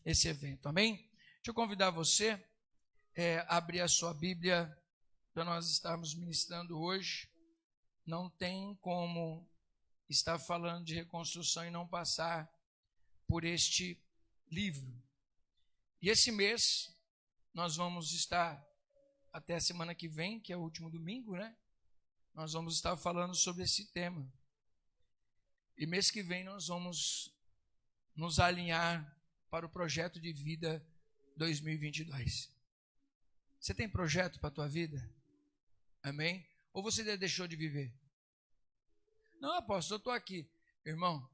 esse evento, amém? Deixa eu convidar você a abrir a sua Bíblia para nós estarmos ministrando hoje. Não tem como estar falando de reconstrução e não passar por este livro. E esse mês nós vamos estar, até a semana que vem, que é o último domingo, né? Nós vamos estar falando sobre esse tema. E mês que vem nós vamos nos alinhar para o projeto de vida 2022. Você tem projeto para a tua vida? Amém? Ou você já deixou de viver? Não, apóstolo, eu estou aqui. Irmão,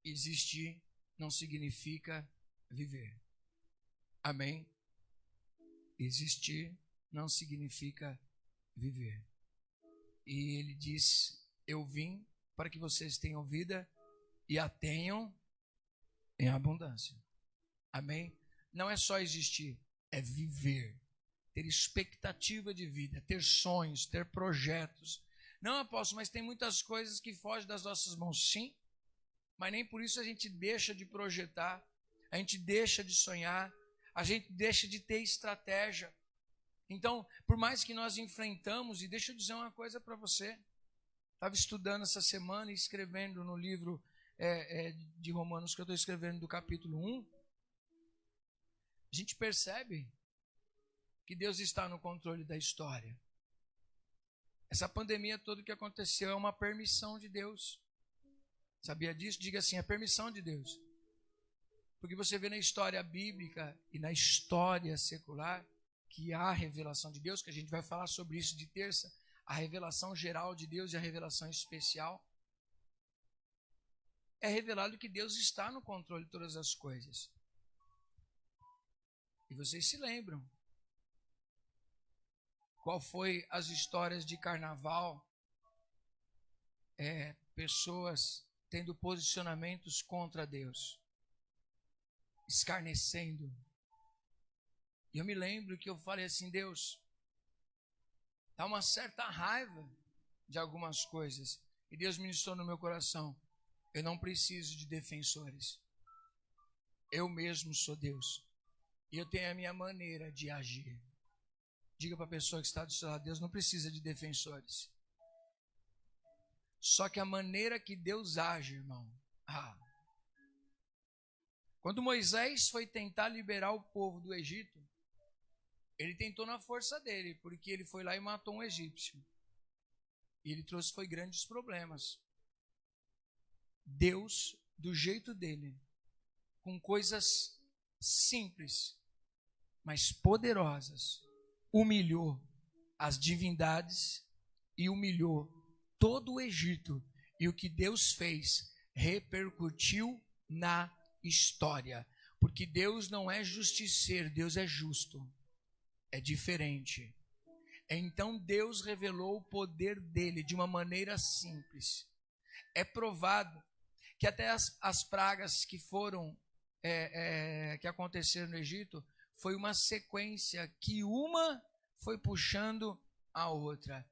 existir não significa viver. Amém? Existir não significa viver. E ele diz, eu vim para que vocês tenham vida e a tenham em abundância. Amém? Não é só existir, é viver. Ter expectativa de vida, ter sonhos, ter projetos. Não, apóstolo, mas tem muitas coisas que fogem das nossas mãos. Sim, mas nem por isso a gente deixa de projetar, a gente deixa de sonhar, a gente deixa de ter estratégia. Então, por mais que nós enfrentamos, e deixa eu dizer uma coisa para você, estava estudando essa semana e escrevendo no livro de Romanos, que eu estou escrevendo do capítulo 1, a gente percebe que Deus está no controle da história. Essa pandemia toda que aconteceu é uma permissão de Deus. Sabia disso? Diga assim, é permissão de Deus. Porque você vê na história bíblica e na história secular que há a revelação de Deus, que a gente vai falar sobre isso de terça, a revelação geral de Deus e a revelação especial. É revelado que Deus está no controle de todas as coisas. E vocês se lembram qual foi as histórias de carnaval? Pessoas tendo posicionamentos contra Deus, escarnecendo. E eu me lembro que eu falei assim, Deus, dá uma certa raiva de algumas coisas. E Deus ministrou no meu coração, eu não preciso de defensores. Eu mesmo sou Deus. E eu tenho a minha maneira de agir. Diga para a pessoa que está do seu lado, Deus não precisa de defensores. Só que a maneira que Deus age, irmão. Quando Moisés foi tentar liberar o povo do Egito, ele tentou na força dele, porque ele foi lá e matou um egípcio. E ele trouxe grandes problemas. Deus, do jeito dele, com coisas simples, mas poderosas, humilhou as divindades e humilhou todo o Egito. E o que Deus fez repercutiu na história. Porque Deus não é justiceiro, Deus é justo. É diferente. Então Deus revelou o poder dele de uma maneira simples. É provado que até as pragas que foram que aconteceram no Egito foi uma sequência que uma foi puxando a outra.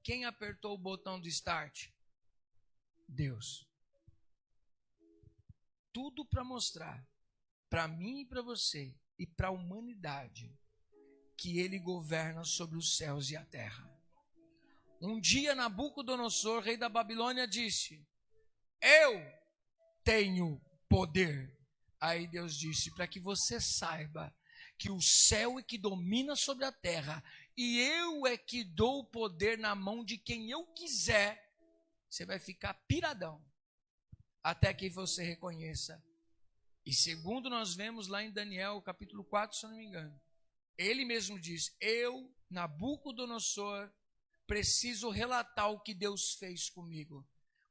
Quem apertou o botão do start? Deus. Tudo para mostrar para mim e para você e para a humanidade que ele governa sobre os céus e a terra. Um dia Nabucodonosor, rei da Babilônia, disse, eu tenho poder. Aí Deus disse, para que você saiba que o céu é que domina sobre a terra e eu é que dou o poder na mão de quem eu quiser, você vai ficar piradão até que você reconheça. E segundo nós vemos lá em Daniel, capítulo 4, se eu não me engano, ele mesmo diz, eu, Nabucodonosor, preciso relatar o que Deus fez comigo,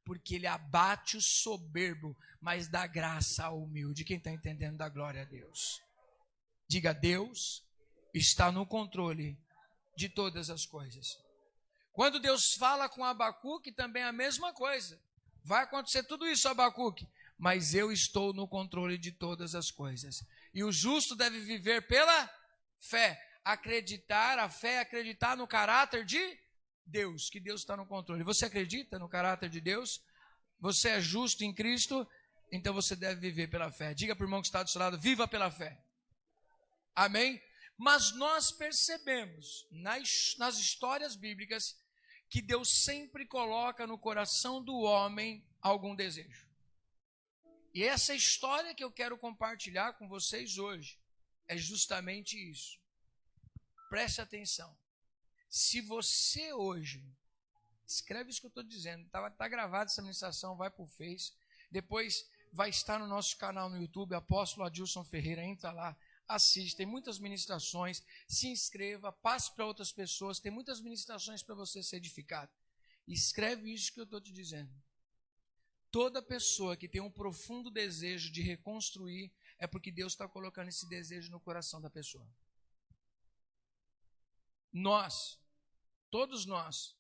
porque ele abate o soberbo, mas dá graça ao humilde. Quem está entendendo, dá glória a Deus. Diga, Deus está no controle de todas as coisas. Quando Deus fala com Abacuque, também é a mesma coisa. Vai acontecer tudo isso, Abacuque, mas eu estou no controle de todas as coisas. E o justo deve viver pela fé. A fé é acreditar no caráter de Deus, que Deus está no controle. Você acredita no caráter de Deus? Você é justo em Cristo? então você deve viver pela fé. Diga para o irmão que está do seu lado, viva pela fé. Amém? Mas nós percebemos nas histórias bíblicas que Deus sempre coloca no coração do homem algum desejo. E essa história que eu quero compartilhar com vocês hoje é justamente isso. Preste atenção. Se você hoje, escreve isso que eu estou dizendo, está gravada essa ministração, vai para o Face, depois vai estar no nosso canal no YouTube, Apóstolo Adilson Ferreira, entra lá, assiste, tem muitas ministrações, se inscreva, passe para outras pessoas, tem muitas ministrações para você ser edificado. Escreve isso que eu estou te dizendo. Toda pessoa que tem um profundo desejo de reconstruir é porque Deus está colocando esse desejo no coração da pessoa. Nós, todos nós,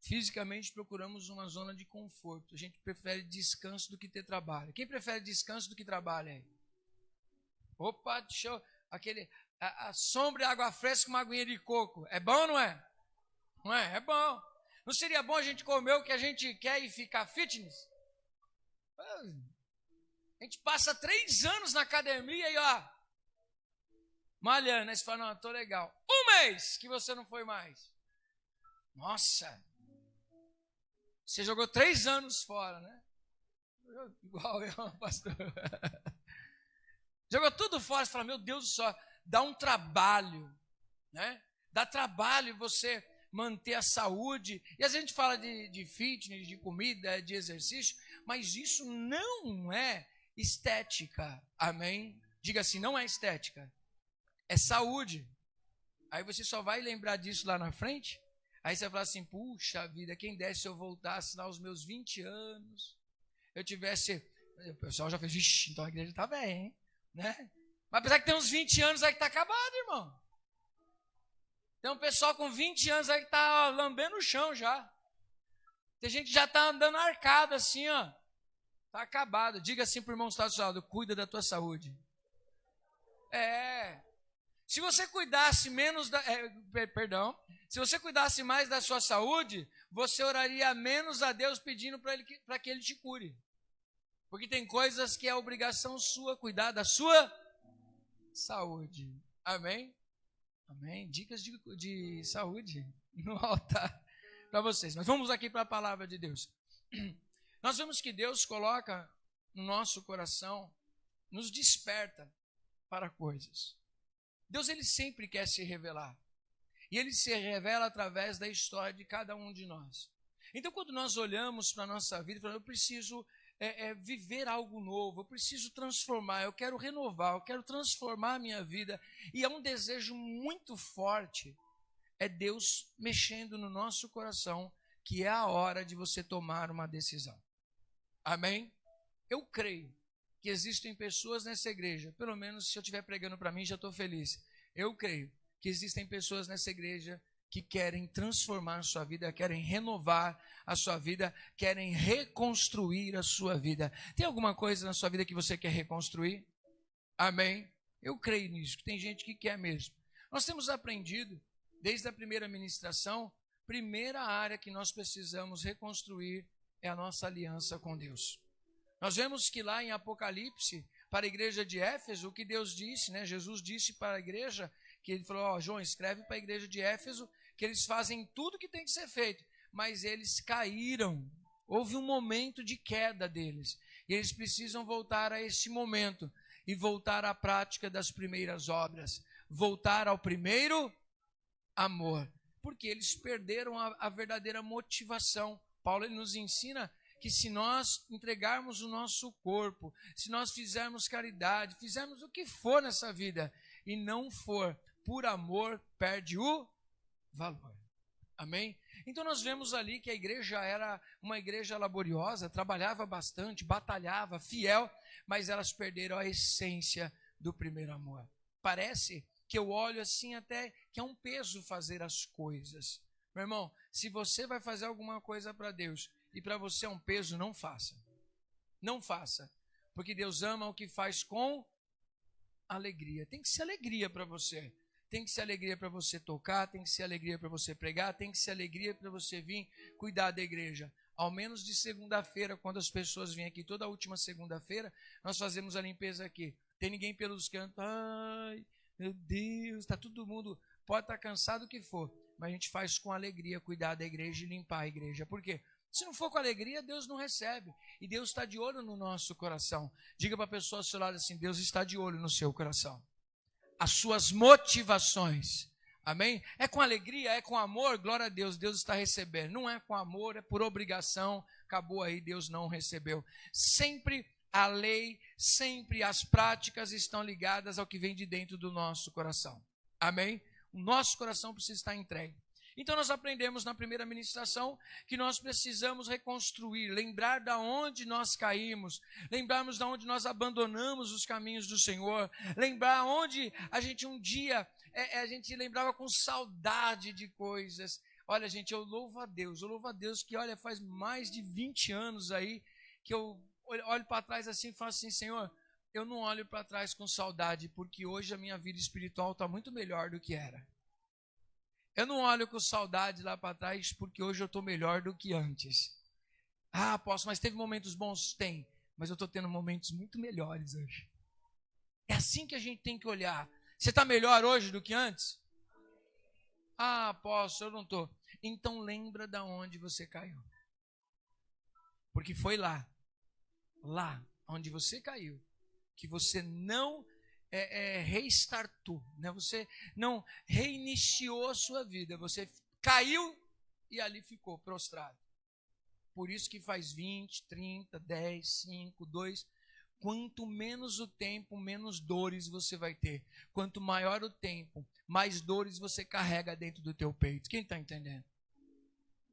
fisicamente procuramos uma zona de conforto. A gente prefere descanso do que ter trabalho. Quem prefere descanso do que trabalho aí? Opa, deixa eu, a sombra e água fresca com uma aguinha de coco. É bom ou não é? Não é? É bom. Não seria bom a gente comer o que a gente quer e ficar fitness? A gente passa 3 anos na academia e ó, malhando. Aí você fala, não, estou legal. 1 mês que você não foi mais. Nossa. Você jogou 3 anos fora, né? Igual eu, pastor. Jogou tudo fora. Você fala, meu Deus do céu, dá um trabalho, né? Dá trabalho você manter a saúde. E às vezes a gente fala de fitness, de comida, de exercício, mas isso não é estética. Amém? Diga assim, não é estética. É saúde. Aí você só vai lembrar disso lá na frente. Aí você vai falar assim, puxa vida, quem desse se eu voltasse lá aos meus 20 anos, eu tivesse... O pessoal já fez, vixi, então a igreja está velha, hein? Né? Mas apesar que tem uns 20 anos aí que está acabado, irmão. Tem um pessoal com 20 anos aí que está lambendo o chão já. Tem gente que já está andando arcado assim, ó. Está acabado. Diga assim para o irmão que está do seu lado, cuida da tua saúde. Se você cuidasse se você cuidasse mais da sua saúde, você oraria menos a Deus pedindo para que Ele te cure. Porque tem coisas que é obrigação sua cuidar da sua saúde. Amém? Amém? Dicas de saúde no altar para vocês. Mas vamos aqui para a palavra de Deus. Nós vemos que Deus coloca no nosso coração, nos desperta para coisas. Deus, Ele sempre quer se revelar. E Ele se revela através da história de cada um de nós. Então, quando nós olhamos para a nossa vida, falamos, eu preciso viver algo novo, eu preciso transformar, eu quero renovar, eu quero transformar a minha vida. E é um desejo muito forte, é Deus mexendo no nosso coração, que é a hora de você tomar uma decisão. Amém? Eu creio que existem pessoas nessa igreja, pelo menos se eu estiver pregando para mim, já estou feliz. Eu creio que existem pessoas nessa igreja que querem transformar a sua vida, querem renovar a sua vida, querem reconstruir a sua vida. Tem alguma coisa na sua vida que você quer reconstruir? Amém? Eu creio nisso, que tem gente que quer mesmo. Nós temos aprendido, desde a primeira ministração, primeira área que nós precisamos reconstruir é a nossa aliança com Deus. Nós vemos que lá em Apocalipse, para a igreja de Éfeso, o que Deus disse, né? Jesus disse para a igreja, que ele falou, João, escreve para a igreja de Éfeso, que eles fazem tudo que tem que ser feito, mas eles caíram. Houve um momento de queda deles. E eles precisam voltar a esse momento e voltar à prática das primeiras obras. Voltar ao primeiro amor. Porque eles perderam a verdadeira motivação. Paulo ele nos ensina que se nós entregarmos o nosso corpo, se nós fizermos caridade, fizermos o que for nessa vida, e não for por amor, perde o valor. Amém? Então nós vemos ali que a igreja era uma igreja laboriosa, trabalhava bastante, batalhava, fiel, mas elas perderam a essência do primeiro amor. Parece que eu olho assim até que é um peso fazer as coisas. Meu irmão, se você vai fazer alguma coisa para Deus e para você é um peso, não faça. Não faça. Porque Deus ama o que faz com alegria. Tem que ser alegria para você. tem que ser alegria para você tocar, tem que ser alegria para você pregar, tem que ser alegria para você vir cuidar da igreja. Ao menos de segunda-feira, quando as pessoas vêm aqui, toda a última segunda-feira, nós fazemos a limpeza aqui. Tem ninguém pelos cantos, ai, meu Deus, está todo mundo, pode estar cansado o que for, mas a gente faz com alegria cuidar da igreja e limpar a igreja. Por quê? Se não for com alegria, Deus não recebe. E Deus está de olho no nosso coração. Diga para a pessoa ao seu lado assim, Deus está de olho no seu coração. As suas motivações. Amém? É com alegria, é com amor, glória a Deus, Deus está recebendo. Não é com amor, é por obrigação, acabou aí, Deus não recebeu. Sempre a lei, sempre as práticas estão ligadas ao que vem de dentro do nosso coração. Amém? O nosso coração precisa estar entregue. Então nós aprendemos na primeira ministração que nós precisamos reconstruir, lembrar de onde nós caímos, lembrarmos de onde nós abandonamos os caminhos do Senhor, lembrar onde a gente um dia, a gente lembrava com saudade de coisas. Olha, gente, eu louvo a Deus que, olha, faz mais de 20 anos aí que eu olho para trás assim e falo assim, Senhor, eu não olho para trás com saudade, porque hoje a minha vida espiritual está muito melhor do que era. Eu não olho com saudade lá para trás, porque hoje eu estou melhor do que antes. Ah, apóstolo, mas teve momentos bons? Tem, mas eu estou tendo momentos muito melhores hoje. É assim que a gente tem que olhar. Você está melhor hoje do que antes? Ah, apóstolo, eu não estou. Então lembra de onde você caiu. Porque foi lá onde você caiu, que você não restartou, né? Você não reiniciou a sua vida, você caiu e ali ficou prostrado. Por isso que faz 20, 30, 10, 5, 2, quanto menos o tempo, menos dores você vai ter. Quanto maior o tempo, mais dores você carrega dentro do teu peito. Quem está entendendo?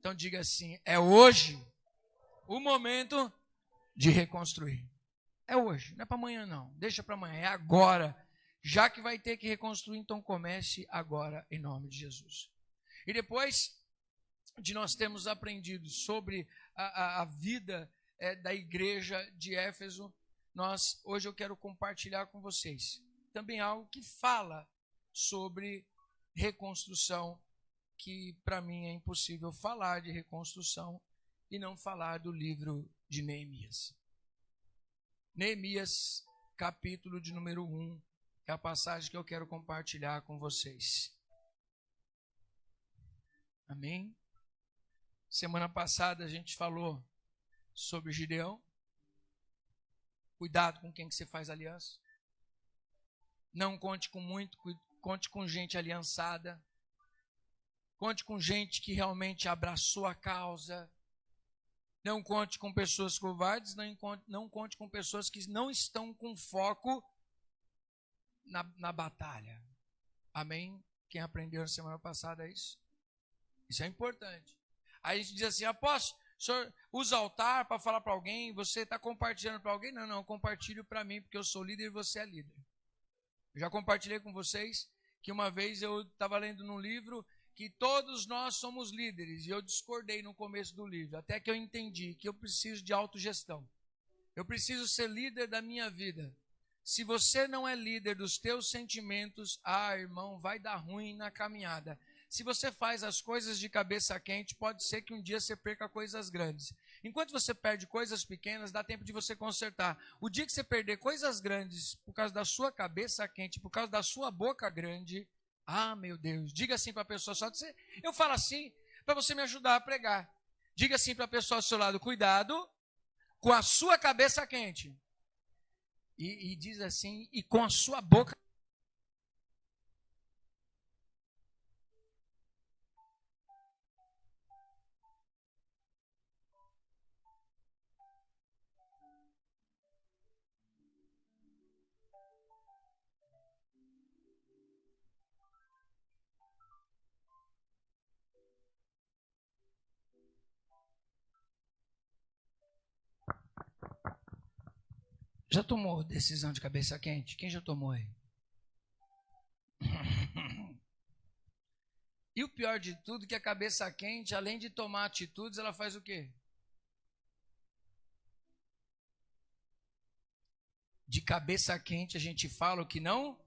Então diga assim, é hoje o momento de reconstruir. É hoje, não é para amanhã não, deixa para amanhã, é agora. Já que vai ter que reconstruir, então comece agora, em nome de Jesus. E depois de nós termos aprendido sobre a vida da igreja de Éfeso, hoje eu quero compartilhar com vocês também algo que fala sobre reconstrução, que para mim é impossível falar de reconstrução e não falar do livro de Neemias. Neemias, capítulo de número 1, é a passagem que eu quero compartilhar com vocês. Amém? Semana passada a gente falou sobre Gideão. Cuidado com quem que você faz aliança. Não conte com muito, conte com gente aliançada. Conte com gente que realmente abraçou a causa. Não conte com pessoas covardes, não conte com pessoas que não estão com foco na batalha. Amém? Quem aprendeu na semana passada é isso? Isso é importante. Aí a gente diz assim, apóstolo, o senhor usa altar para falar para alguém, você está compartilhando para alguém? Não, compartilho para mim, porque eu sou líder e você é líder. Eu já compartilhei com vocês que uma vez eu estava lendo num livro que todos nós somos líderes, e eu discordei no começo do livro, até que eu entendi que eu preciso de autogestão. Eu preciso ser líder da minha vida. Se você não é líder dos teus sentimentos, irmão, vai dar ruim na caminhada. Se você faz as coisas de cabeça quente, pode ser que um dia você perca coisas grandes. Enquanto você perde coisas pequenas, dá tempo de você consertar. O dia que você perder coisas grandes por causa da sua cabeça quente, por causa da sua boca grande, meu Deus, diga assim para a pessoa, eu falo assim para você me ajudar a pregar. Diga assim para a pessoa ao seu lado, cuidado com a sua cabeça quente. E diz assim, e com a sua boca. Já tomou decisão de cabeça quente? Quem já tomou aí? E o pior de tudo é que a cabeça quente, além de tomar atitudes, ela faz o quê? De cabeça quente a gente fala o que não?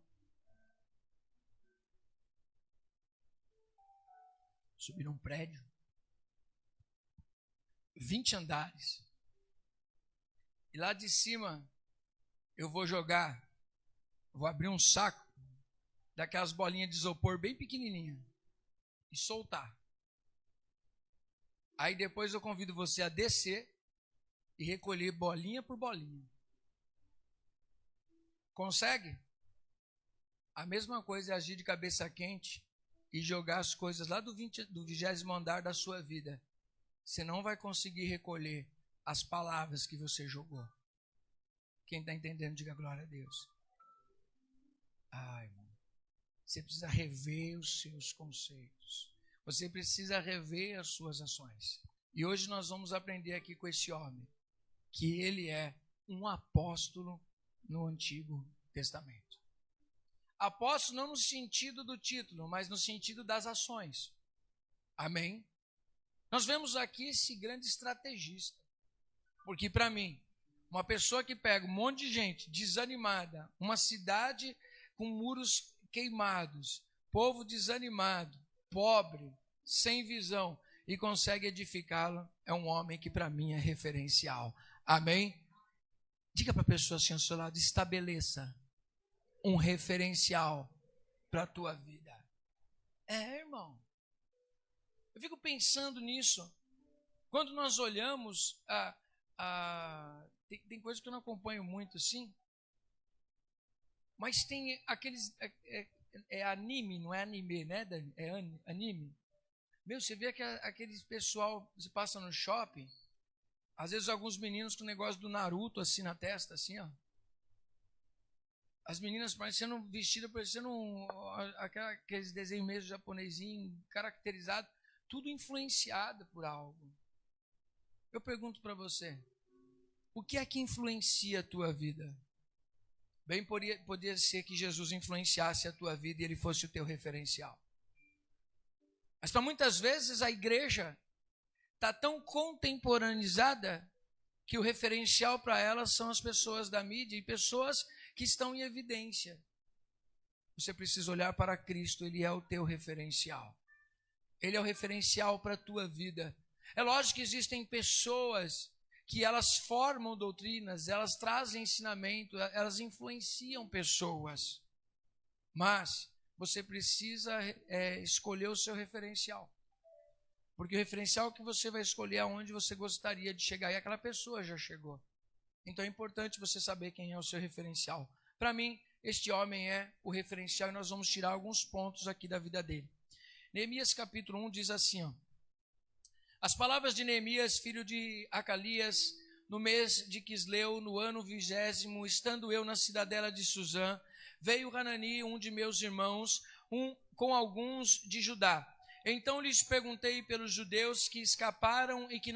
Subir num prédio, 20 andares, e lá de cima eu vou abrir um saco daquelas bolinhas de isopor bem pequenininha e soltar. Aí depois eu convido você a descer e recolher bolinha por bolinha. Consegue? A mesma coisa é agir de cabeça quente e jogar as coisas lá do 20º andar da sua vida. Você não vai conseguir recolher as palavras que você jogou. Quem está entendendo, diga glória a Deus. Irmão, você precisa rever os seus conceitos. Você precisa rever as suas ações. E hoje nós vamos aprender aqui com esse homem, que ele é um apóstolo no Antigo Testamento. Apóstolo não no sentido do título, mas no sentido das ações. Amém? Nós vemos aqui esse grande estrategista. Porque para mim, uma pessoa que pega um monte de gente desanimada, uma cidade com muros queimados, povo desanimado, pobre, sem visão, e consegue edificá-lo, é um homem que para mim é referencial. Amém? Diga para a pessoa assim ao seu lado, estabeleça um referencial para a tua vida. Irmão. Eu fico pensando nisso. Quando nós olhamos, tem coisas que eu não acompanho muito, sim. Mas tem aqueles... É anime, não é anime, né, Dani? É anime. Meu, você vê que aqueles pessoal, você passa no shopping, às vezes alguns meninos com o negócio do Naruto assim na testa, assim, ó. As meninas parecendo vestidas, parecendo aqueles desenhos mesmo japonesinho, caracterizado, tudo influenciado por algo. Eu pergunto para você, o que é que influencia a tua vida? Bem, poderia ser que Jesus influenciasse a tua vida e ele fosse o teu referencial. Mas para muitas vezes a igreja está tão contemporaneizada que o referencial para elas são as pessoas da mídia e pessoas que estão em evidência. Você precisa olhar para Cristo, Ele é o teu referencial. Ele é o referencial para a tua vida. É lógico que existem pessoas que elas formam doutrinas, elas trazem ensinamento, elas influenciam pessoas. Mas você precisa escolher o seu referencial. Porque o referencial que você vai escolher é onde você gostaria de chegar. E aquela pessoa já chegou. Então é importante você saber quem é o seu referencial. Para mim, este homem é o referencial e nós vamos tirar alguns pontos aqui da vida dele. Neemias capítulo 1 diz assim, ó. As palavras de Neemias, filho de Acalias, no mês de Quisleu, no ano 20º, estando eu na cidadela de Suzã, veio Hanani, um de meus irmãos, com alguns de Judá. Então lhes perguntei pelos judeus que escaparam e que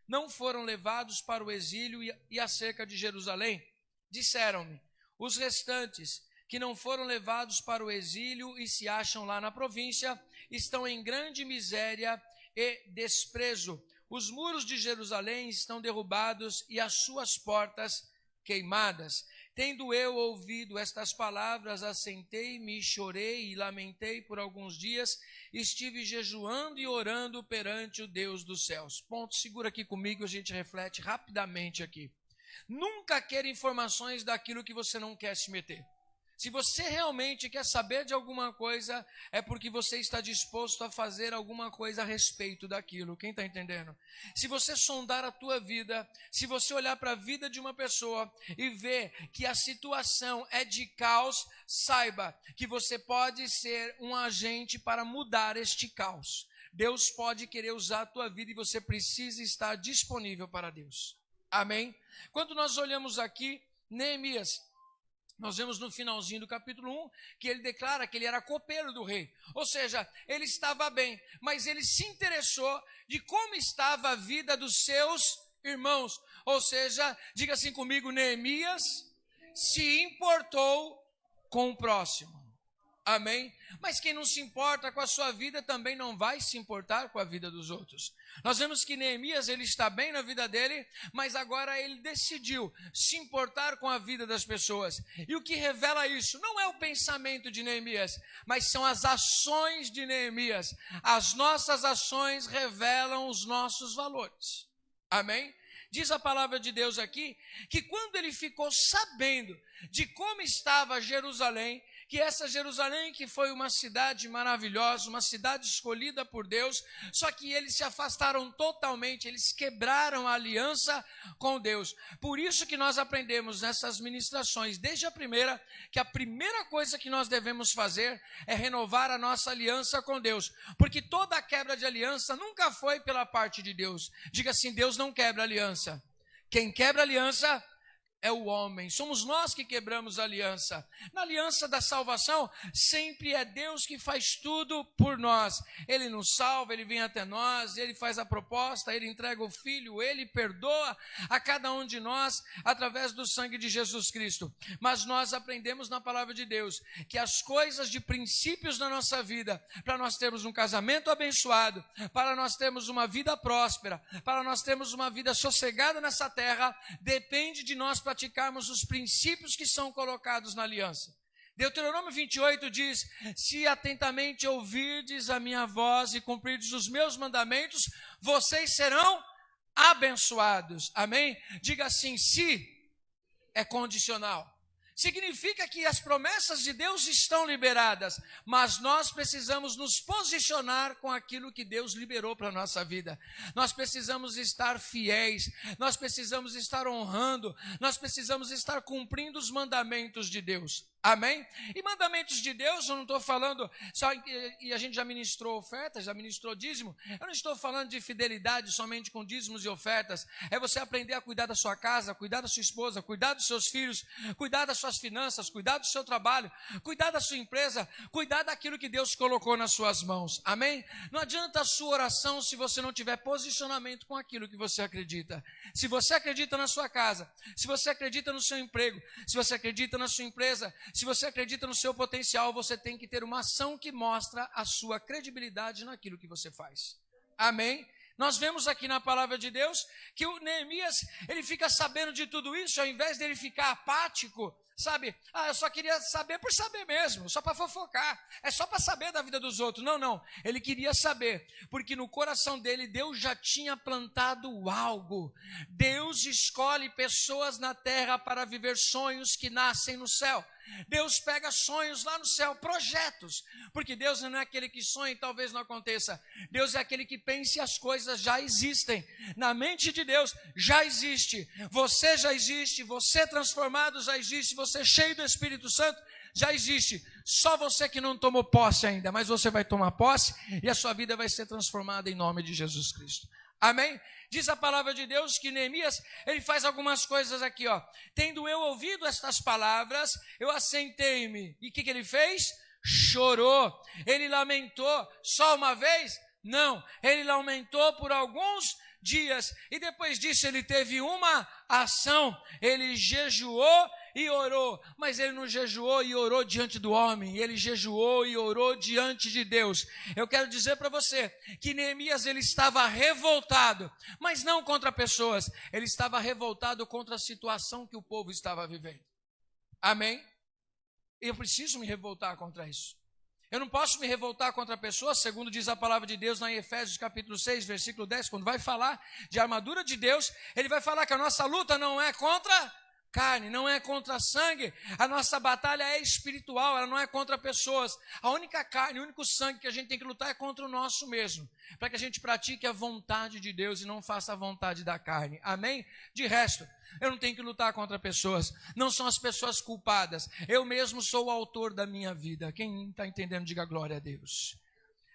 não foram levados para o exílio e acerca de Jerusalém. Disseram-me, os restantes que não foram levados para o exílio e se acham lá na província, estão em grande miséria e desprezo. Os muros de Jerusalém estão derrubados e as suas portas queimadas. Tendo eu ouvido estas palavras, assentei-me, chorei e lamentei por alguns dias, estive jejuando e orando perante o Deus dos céus. Ponto, segura aqui comigo, a gente reflete rapidamente aqui. Nunca queira informações daquilo que você não quer se meter. Se você realmente quer saber de alguma coisa, é porque você está disposto a fazer alguma coisa a respeito daquilo. Quem está entendendo? Se você sondar a tua vida, se você olhar para a vida de uma pessoa e ver que a situação é de caos, saiba que você pode ser um agente para mudar este caos. Deus pode querer usar a tua vida e você precisa estar disponível para Deus. Amém? Quando nós olhamos aqui, Neemias, nós vemos no finalzinho do capítulo 1 que ele declara que ele era copeiro do rei. Ou seja, ele estava bem, mas ele se interessou de como estava a vida dos seus irmãos. Ou seja, diga assim comigo, Neemias se importou com o próximo. Amém? Mas quem não se importa com a sua vida também não vai se importar com a vida dos outros. Nós vemos que Neemias, ele está bem na vida dele, mas agora ele decidiu se importar com a vida das pessoas. E o que revela isso não é o pensamento de Neemias, mas são as ações de Neemias. As nossas ações revelam os nossos valores. Amém? Diz a palavra de Deus aqui, que quando ele ficou sabendo de como estava Jerusalém, que essa Jerusalém que foi uma cidade maravilhosa, uma cidade escolhida por Deus, só que eles se afastaram totalmente, eles quebraram a aliança com Deus. Por isso que nós aprendemos nessas ministrações, desde a primeira, que a primeira coisa que nós devemos fazer é renovar a nossa aliança com Deus, porque toda a quebra de aliança nunca foi pela parte de Deus. Diga assim, Deus não quebra aliança. Quem quebra aliança é o homem, somos nós que quebramos a aliança. Na aliança da salvação, sempre é Deus que faz tudo por nós. Ele nos salva, Ele vem até nós, Ele faz a proposta, Ele entrega o Filho, Ele perdoa a cada um de nós através do sangue de Jesus Cristo. Mas nós aprendemos na palavra de Deus que as coisas de princípios na nossa vida, para nós termos um casamento abençoado, para nós termos uma vida próspera, para nós termos uma vida sossegada nessa terra, depende de nós praticarmos os princípios que são colocados na aliança. Deuteronômio 28 diz, se atentamente ouvirdes a minha voz e cumprirdes os meus mandamentos, vocês serão abençoados. Amém? Diga assim, se é condicional. Significa que as promessas de Deus estão liberadas, mas nós precisamos nos posicionar com aquilo que Deus liberou para a nossa vida. Nós precisamos estar fiéis, nós precisamos estar honrando, nós precisamos estar cumprindo os mandamentos de Deus. Amém? E mandamentos de Deus, eu não estou falando, e a gente já ministrou ofertas, já ministrou dízimo, eu não estou falando de fidelidade somente com dízimos e ofertas, é você aprender a cuidar da sua casa, cuidar da sua esposa, cuidar dos seus filhos, cuidar das suas finanças, cuidar do seu trabalho, cuidar da sua empresa, cuidar daquilo que Deus colocou nas suas mãos. Amém? Não adianta a sua oração se você não tiver posicionamento com aquilo que você acredita. Se você acredita na sua casa, se você acredita no seu emprego, se você acredita na sua empresa, se você acredita no seu potencial, você tem que ter uma ação que mostra a sua credibilidade naquilo que você faz. Amém? Nós vemos aqui na palavra de Deus que o Neemias, ele fica sabendo de tudo isso, ao invés dele ficar apático, sabe? Eu só queria saber por saber mesmo, só para fofocar, é só para saber da vida dos outros. Não, ele queria saber, porque no coração dele, Deus já tinha plantado algo. Deus escolhe pessoas na terra para viver sonhos que nascem no céu. Deus pega sonhos lá no céu, projetos, porque Deus não é aquele que sonha e talvez não aconteça. Deus é aquele que pensa e as coisas já existem. Na mente de Deus já existe. Você já existe, você transformado já existe, você cheio do Espírito Santo já existe. Só você que não tomou posse ainda, mas você vai tomar posse e a sua vida vai ser transformada em nome de Jesus Cristo. Amém? Diz a palavra de Deus que Neemias, ele faz algumas coisas aqui, ó. Tendo eu ouvido estas palavras, eu assentei-me. E o que ele fez? Chorou. Ele lamentou só uma vez? Não. Ele lamentou por alguns dias. E depois disso ele teve uma ação. Ele jejuou e orou, mas ele não jejuou e orou diante do homem, ele jejuou e orou diante de Deus. Eu quero dizer para você que Neemias, ele estava revoltado, mas não contra pessoas, ele estava revoltado contra a situação que o povo estava vivendo. Amém? Eu preciso me revoltar contra isso. Eu não posso me revoltar contra pessoas, segundo diz a palavra de Deus lá em Efésios capítulo 6, versículo 10, quando vai falar de armadura de Deus, ele vai falar que a nossa luta não é contra carne, não é contra sangue, a nossa batalha é espiritual, ela não é contra pessoas. A única carne, o único sangue que a gente tem que lutar é contra o nosso mesmo, para que a gente pratique a vontade de Deus e não faça a vontade da carne. Amém? De resto, eu não tenho que lutar contra pessoas, não são as pessoas culpadas, eu mesmo sou o autor da minha vida. Quem está entendendo, diga glória a Deus.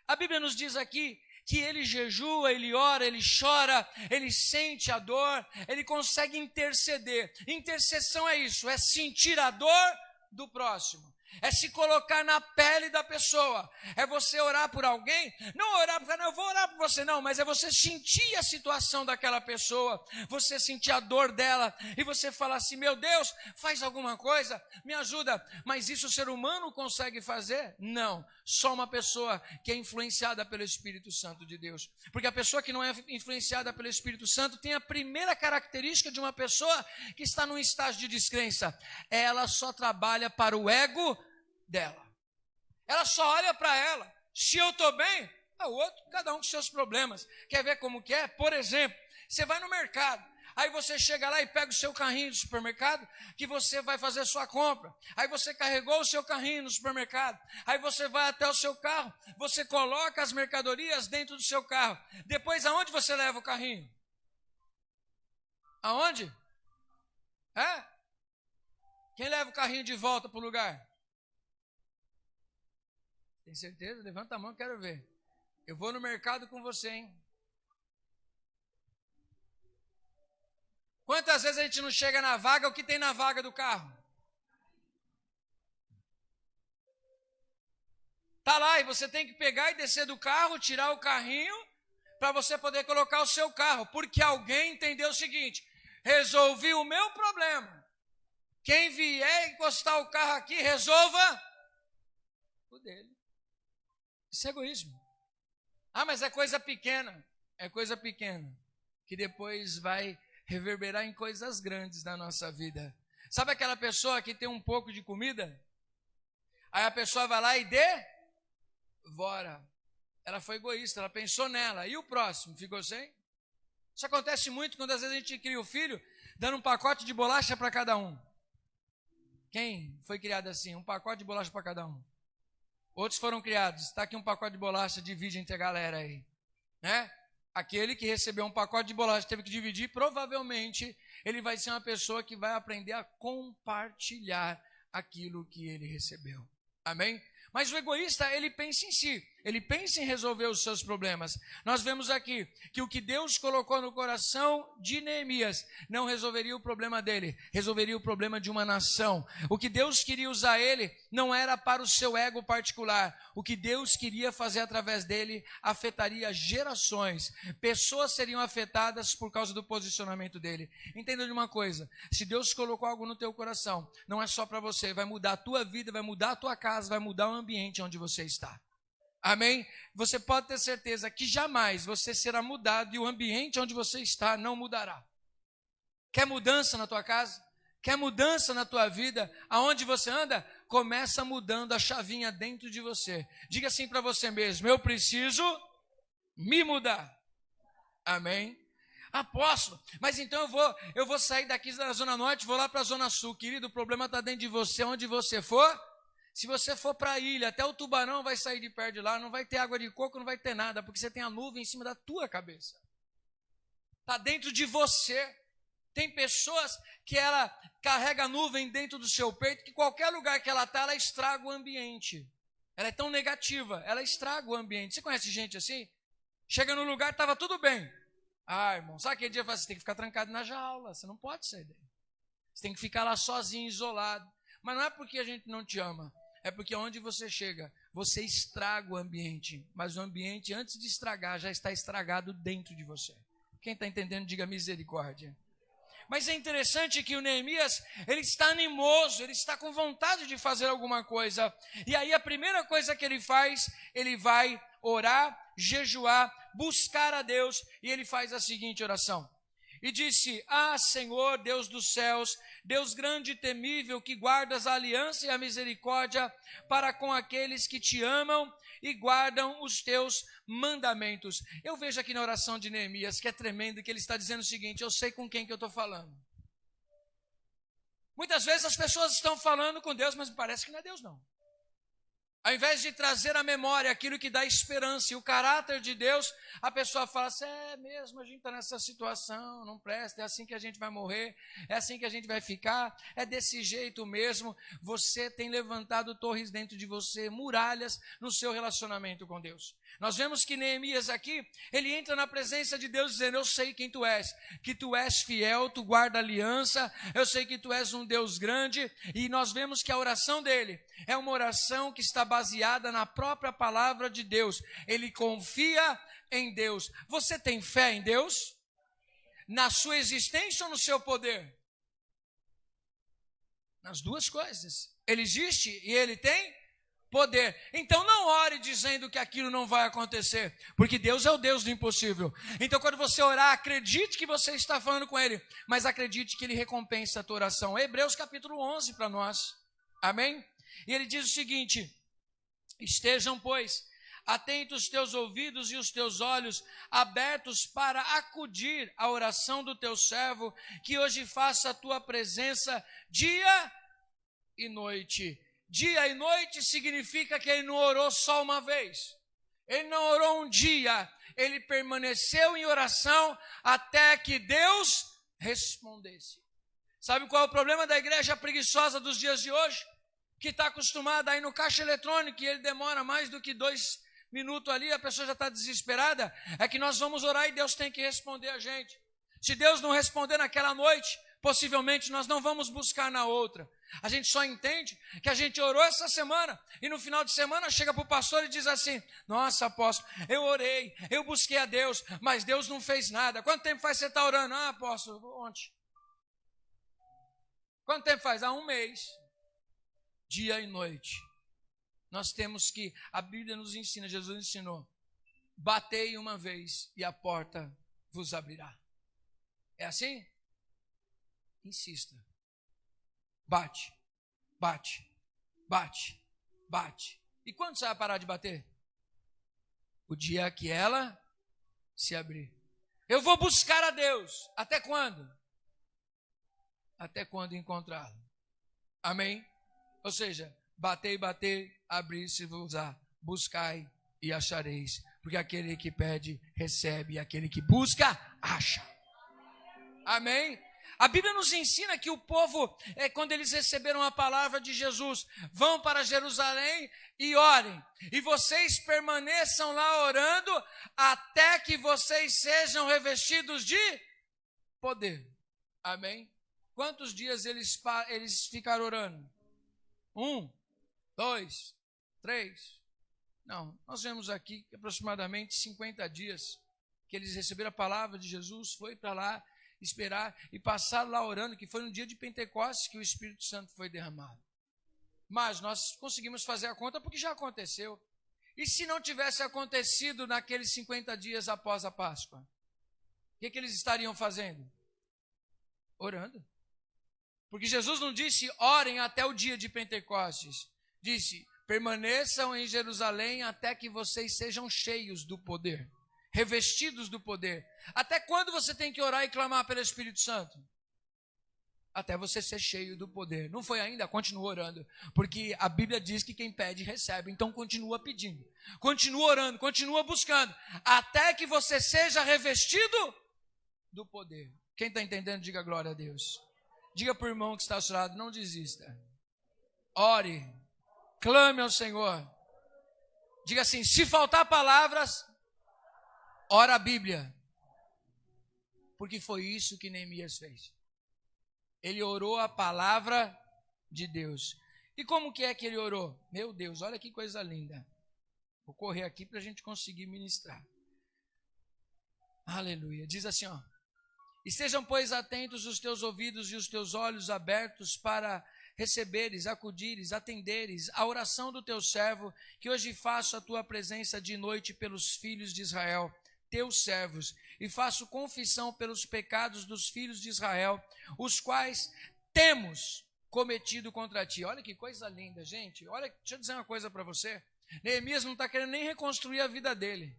A Bíblia nos diz aqui que ele jejua, ele ora, ele chora, ele sente a dor, ele consegue interceder. Intercessão é isso, é sentir a dor do próximo. É se colocar na pele da pessoa. É você orar por alguém. Não orar por não, eu vou orar por você, não. Mas é você sentir a situação daquela pessoa. Você sentir a dor dela. E você falar assim, meu Deus, faz alguma coisa, me ajuda. Mas isso o ser humano consegue fazer? Não. Só uma pessoa que é influenciada pelo Espírito Santo de Deus. Porque a pessoa que não é influenciada pelo Espírito Santo tem a primeira característica de uma pessoa que está num estágio de descrença. Ela só trabalha para o ego dela. Ela só olha para ela. Se eu estou bem, é o outro, cada um com seus problemas. Quer ver como que é? Por exemplo, você vai no mercado, aí você chega lá e pega o seu carrinho do supermercado, que você vai fazer sua compra. Aí você carregou o seu carrinho no supermercado, aí você vai até o seu carro, você coloca as mercadorias dentro do seu carro. Depois, aonde você leva o carrinho? Aonde? É? Quem leva o carrinho de volta para o lugar? Tem certeza? Levanta a mão, quero ver. Eu vou no mercado com você, hein? Quantas vezes a gente não chega na vaga, o que tem na vaga do carro? Tá lá, e você tem que pegar e descer do carro, tirar o carrinho, para você poder colocar o seu carro. Porque alguém entendeu o seguinte, resolvi o meu problema. Quem vier encostar o carro aqui, resolva o dele. Isso é egoísmo. Ah, mas é coisa pequena. É coisa pequena. Que depois vai reverberar em coisas grandes na nossa vida. Sabe aquela pessoa que tem um pouco de comida? Aí a pessoa vai lá e devora. Ela foi egoísta, ela pensou nela. E o próximo, ficou sem? Isso acontece muito quando às vezes a gente cria o filho, dando um pacote de bolacha para cada um. Quem foi criado assim? Um pacote de bolacha para cada um. Outros foram criados, está aqui um pacote de bolacha, divide entre a galera aí, né? Aquele que recebeu um pacote de bolacha teve que dividir, provavelmente ele vai ser uma pessoa que vai aprender a compartilhar aquilo que ele recebeu. Amém? Mas o egoísta, ele pensa em si, ele pensa em resolver os seus problemas. Nós vemos aqui que o que Deus colocou no coração de Neemias não resolveria o problema dele, resolveria o problema de uma nação. O que Deus queria usar ele não era para o seu ego particular. O que Deus queria fazer através dele afetaria gerações. Pessoas seriam afetadas por causa do posicionamento dele. Entenda de uma coisa, se Deus colocou algo no teu coração, não é só para você, vai mudar a tua vida, vai mudar a tua casa, vai mudar o ambiente onde você está. Amém? Você pode ter certeza que jamais você será mudado e o ambiente onde você está não mudará. Quer mudança na tua casa? Quer mudança na tua vida? Aonde você anda? Começa mudando a chavinha dentro de você. Diga assim para você mesmo, eu preciso me mudar. Amém? Apóstolo, mas então eu vou sair daqui da Zona Norte, vou lá para a Zona Sul. Querido, o problema está dentro de você, onde você for. Se você for para a ilha, até o tubarão vai sair de perto de lá, não vai ter água de coco, não vai ter nada, porque você tem a nuvem em cima da tua cabeça. Está dentro de você. Tem pessoas que ela carrega a nuvem dentro do seu peito, que qualquer lugar que ela está, ela estraga o ambiente. Ela é tão negativa, ela estraga o ambiente. Você conhece gente assim? Chega no lugar, estava tudo bem. Ah, irmão, sabe aquele dia você tem que ficar trancado na jaula, você não pode sair daí. Você tem que ficar lá sozinho, isolado. Mas não é porque a gente não te ama. É porque onde você chega, você estraga o ambiente. Mas o ambiente, antes de estragar, já está estragado dentro de você. Quem está entendendo, diga misericórdia. Mas é interessante que o Neemias, ele está animoso, ele está com vontade de fazer alguma coisa. E aí a primeira coisa que ele faz, ele vai orar, jejuar, buscar a Deus. E ele faz a seguinte oração. E disse, Senhor, Deus dos céus, Deus grande e temível, que guardas a aliança e a misericórdia para com aqueles que te amam e guardam os teus mandamentos. Eu vejo aqui na oração de Neemias, que é tremendo, que ele está dizendo o seguinte, eu sei com quem que eu estou falando. Muitas vezes as pessoas estão falando com Deus, mas parece que não é Deus não. Ao invés de trazer à memória aquilo que dá esperança e o caráter de Deus, a pessoa fala assim, é mesmo, a gente está nessa situação, não presta, é assim que a gente vai morrer, é assim que a gente vai ficar, é desse jeito mesmo. Você tem levantado torres dentro de você, muralhas no seu relacionamento com Deus. Nós vemos que Neemias aqui, ele entra na presença de Deus dizendo, eu sei quem tu és, que tu és fiel, tu guarda aliança, eu sei que tu és um Deus grande, e nós vemos que a oração dele é uma oração que está baseada na própria palavra de Deus. Ele confia em Deus. Você tem fé em Deus? Na sua existência ou no seu poder? Nas duas coisas. Ele existe e ele tem poder. Então não ore dizendo que aquilo não vai acontecer, porque Deus é o Deus do impossível. Então quando você orar, acredite que você está falando com Ele, mas acredite que Ele recompensa a tua oração. Hebreus capítulo 11 para nós. Amém? E ele diz o seguinte, estejam, pois, atentos os teus ouvidos e os teus olhos abertos para acudir à oração do teu servo, que hoje faça a tua presença dia e noite. Dia e noite significa que ele não orou só uma vez. Ele não orou um dia. Ele permaneceu em oração até que Deus respondesse. Sabe qual é o problema da igreja preguiçosa dos dias de hoje? Que está acostumada a ir no caixa eletrônico e ele demora mais do que 2 minutos ali, a pessoa já está desesperada. É que nós vamos orar e Deus tem que responder a gente. Se Deus não responder naquela noite, possivelmente nós não vamos buscar na outra. A gente só entende que a gente orou essa semana e no final de semana chega para o pastor e diz assim, nossa apóstolo, eu orei, eu busquei a Deus, mas Deus não fez nada. Quanto tempo faz você estar orando? Ah, apóstolo, ontem. Quanto tempo faz? Ah, 1 mês. Dia e noite. Nós temos que, a Bíblia nos ensina, Jesus ensinou, batei uma vez e a porta vos abrirá. É assim? Insista. Bate, bate, bate, bate. E quando você vai parar de bater? O dia que ela se abrir. Eu vou buscar a Deus. Até quando? Até quando encontrá-lo. Amém? Ou seja, batei, bater, abrir-se-vos-á, buscai e achareis. Porque aquele que pede, recebe, e aquele que busca, acha. Amém? A Bíblia nos ensina que o povo, quando eles receberam a palavra de Jesus, vão para Jerusalém e orem. E vocês permaneçam lá orando até que vocês sejam revestidos de poder. Amém? Quantos dias eles ficaram orando? 1, 2, 3. Não, nós vemos aqui que aproximadamente 50 dias que eles receberam a palavra de Jesus, foi para lá esperar e passaram lá orando, que foi no dia de Pentecostes que o Espírito Santo foi derramado. Mas nós conseguimos fazer a conta porque já aconteceu. E se não tivesse acontecido naqueles 50 dias após a Páscoa? O que eles estariam fazendo? Orando. Porque Jesus não disse, orem até o dia de Pentecostes. Disse, permaneçam em Jerusalém até que vocês sejam cheios do poder. Revestidos do poder. Até quando você tem que orar e clamar pelo Espírito Santo? Até você ser cheio do poder. Não foi ainda? Continua orando. Porque a Bíblia diz que quem pede, recebe. Então continua pedindo. Continua orando, continua buscando. Até que você seja revestido do poder. Quem está entendendo, diga glória a Deus. Diga para o irmão que está ao seu lado, não desista. Ore. Clame ao Senhor. Diga assim, se faltar palavras, ora a Bíblia. Porque foi isso que Neemias fez. Ele orou a palavra de Deus. E como que é que ele orou? Meu Deus, olha que coisa linda. Vou correr aqui para a gente conseguir ministrar. Aleluia. Diz assim, ó. Estejam, pois, atentos os teus ouvidos e os teus olhos abertos para receberes, acudires, atenderes a oração do teu servo, que hoje faço a tua presença de noite pelos filhos de Israel, teus servos, e faço confissão pelos pecados dos filhos de Israel, os quais temos cometido contra ti. Olha que coisa linda, gente. Olha, deixa eu dizer uma coisa para você. Neemias não está querendo nem reconstruir a vida dele.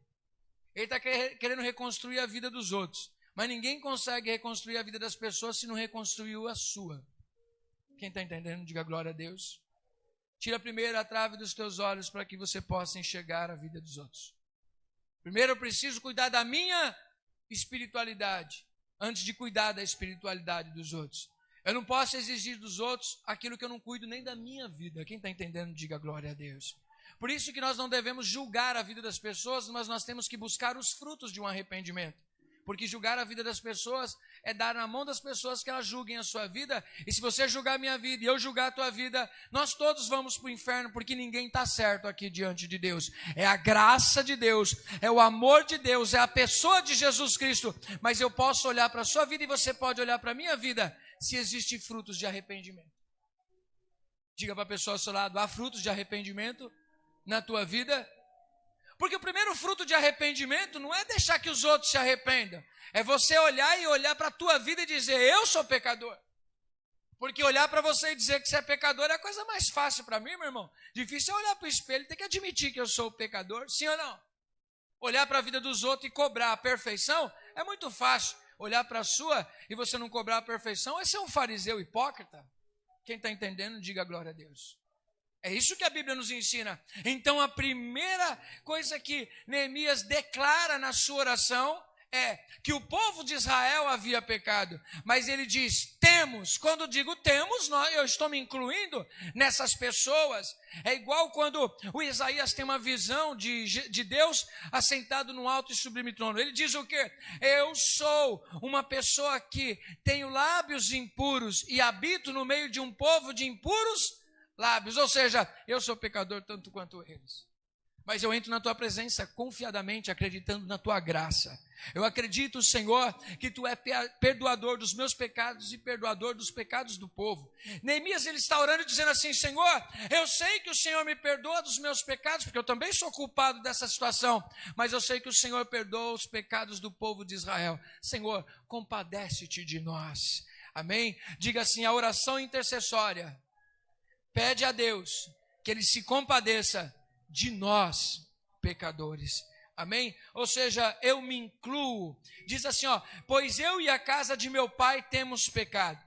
Ele está querendo reconstruir a vida dos outros. Mas ninguém consegue reconstruir a vida das pessoas se não reconstruiu a sua. Quem está entendendo, diga glória a Deus. Tira primeiro a trave dos teus olhos para que você possa enxergar a vida dos outros. Primeiro eu preciso cuidar da minha espiritualidade, antes de cuidar da espiritualidade dos outros. Eu não posso exigir dos outros aquilo que eu não cuido nem da minha vida. Quem está entendendo, diga glória a Deus. Por isso que nós não devemos julgar a vida das pessoas, mas nós temos que buscar os frutos de um arrependimento. Porque julgar a vida das pessoas é dar na mão das pessoas que elas julguem a sua vida. E se você julgar a minha vida e eu julgar a tua vida, nós todos vamos para o inferno, porque ninguém está certo aqui diante de Deus. É a graça de Deus, é o amor de Deus, é a pessoa de Jesus Cristo. Mas eu posso olhar para a sua vida e você pode olhar para a minha vida, se existem frutos de arrependimento. Diga para a pessoa ao seu lado, há frutos de arrependimento na tua vida? Porque o primeiro fruto de arrependimento não é deixar que os outros se arrependam. É você olhar para a tua vida e dizer, eu sou pecador. Porque olhar para você e dizer que você é pecador é a coisa mais fácil para mim, meu irmão. Difícil é olhar para o espelho e ter que admitir que eu sou pecador, sim ou não? Olhar para a vida dos outros e cobrar a perfeição é muito fácil. Olhar para a sua e você não cobrar a perfeição é ser um fariseu hipócrita. Quem está entendendo, diga glória a Deus. É isso que a Bíblia nos ensina. Então a primeira coisa que Neemias declara na sua oração é que o povo de Israel havia pecado. Mas ele diz, temos. Quando digo temos, eu estou me incluindo nessas pessoas. É igual quando o Isaías tem uma visão de Deus assentado no alto e sublime trono. Ele diz o quê? Eu sou uma pessoa que tenho lábios impuros e habito no meio de um povo de impuros lábios, ou seja, eu sou pecador tanto quanto eles. Mas eu entro na tua presença confiadamente, acreditando na tua graça. Eu acredito, Senhor, que tu é perdoador dos meus pecados e perdoador dos pecados do povo. Neemias, ele está orando e dizendo assim, Senhor, eu sei que o Senhor me perdoa dos meus pecados, porque eu também sou culpado dessa situação, mas eu sei que o Senhor perdoa os pecados do povo de Israel. Senhor, compadece-te de nós. Amém? Diga assim, a oração intercessória pede a Deus que Ele se compadeça de nós, pecadores. Amém? Ou seja, eu me incluo. Diz assim, pois eu e a casa de meu pai temos pecado.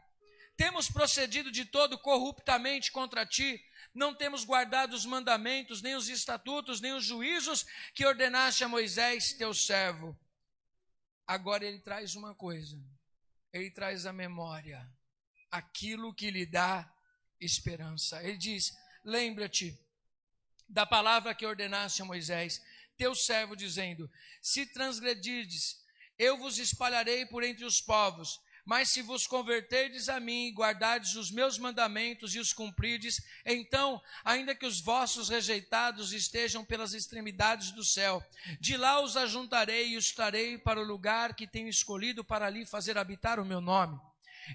Temos procedido de todo corruptamente contra ti. Não temos guardado os mandamentos, nem os estatutos, nem os juízos que ordenaste a Moisés, teu servo. Agora ele traz uma coisa. Ele traz a memória. Aquilo que lhe dá esperança. Ele diz, lembra-te da palavra que ordenaste a Moisés, teu servo, dizendo, se transgredirdes, eu vos espalharei por entre os povos, mas se vos converterdes a mim e guardardes os meus mandamentos e os cumprirdes, então, ainda que os vossos rejeitados estejam pelas extremidades do céu, de lá os ajuntarei e os trarei para o lugar que tenho escolhido para ali fazer habitar o meu nome.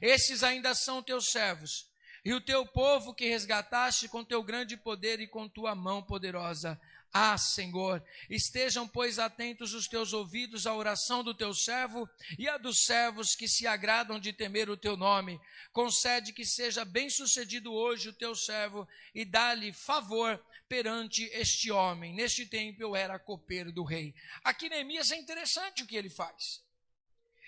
Esses ainda são teus servos, e o teu povo que resgataste com teu grande poder e com tua mão poderosa. Ah, Senhor, estejam, pois, atentos os teus ouvidos à oração do teu servo e à dos servos que se agradam de temer o teu nome. Concede que seja bem-sucedido hoje o teu servo e dá-lhe favor perante este homem. Neste tempo eu era copeiro do rei. Aqui Neemias é interessante o que ele faz.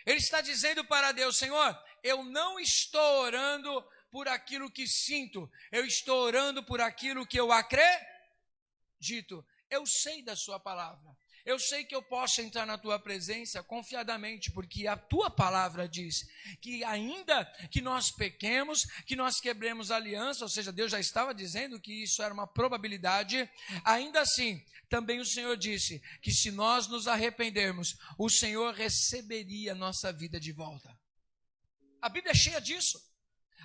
Ele está dizendo para Deus, Senhor, eu não estou orando por aquilo que sinto, eu estou orando por aquilo que eu acredito. Eu sei da sua palavra, eu sei que eu posso entrar na tua presença confiadamente, porque a tua palavra diz que ainda que nós pequemos, que nós quebremos a aliança, ou seja, Deus já estava dizendo que isso era uma probabilidade, ainda assim, também o Senhor disse que se nós nos arrependermos, o Senhor receberia a nossa vida de volta. A Bíblia é cheia disso.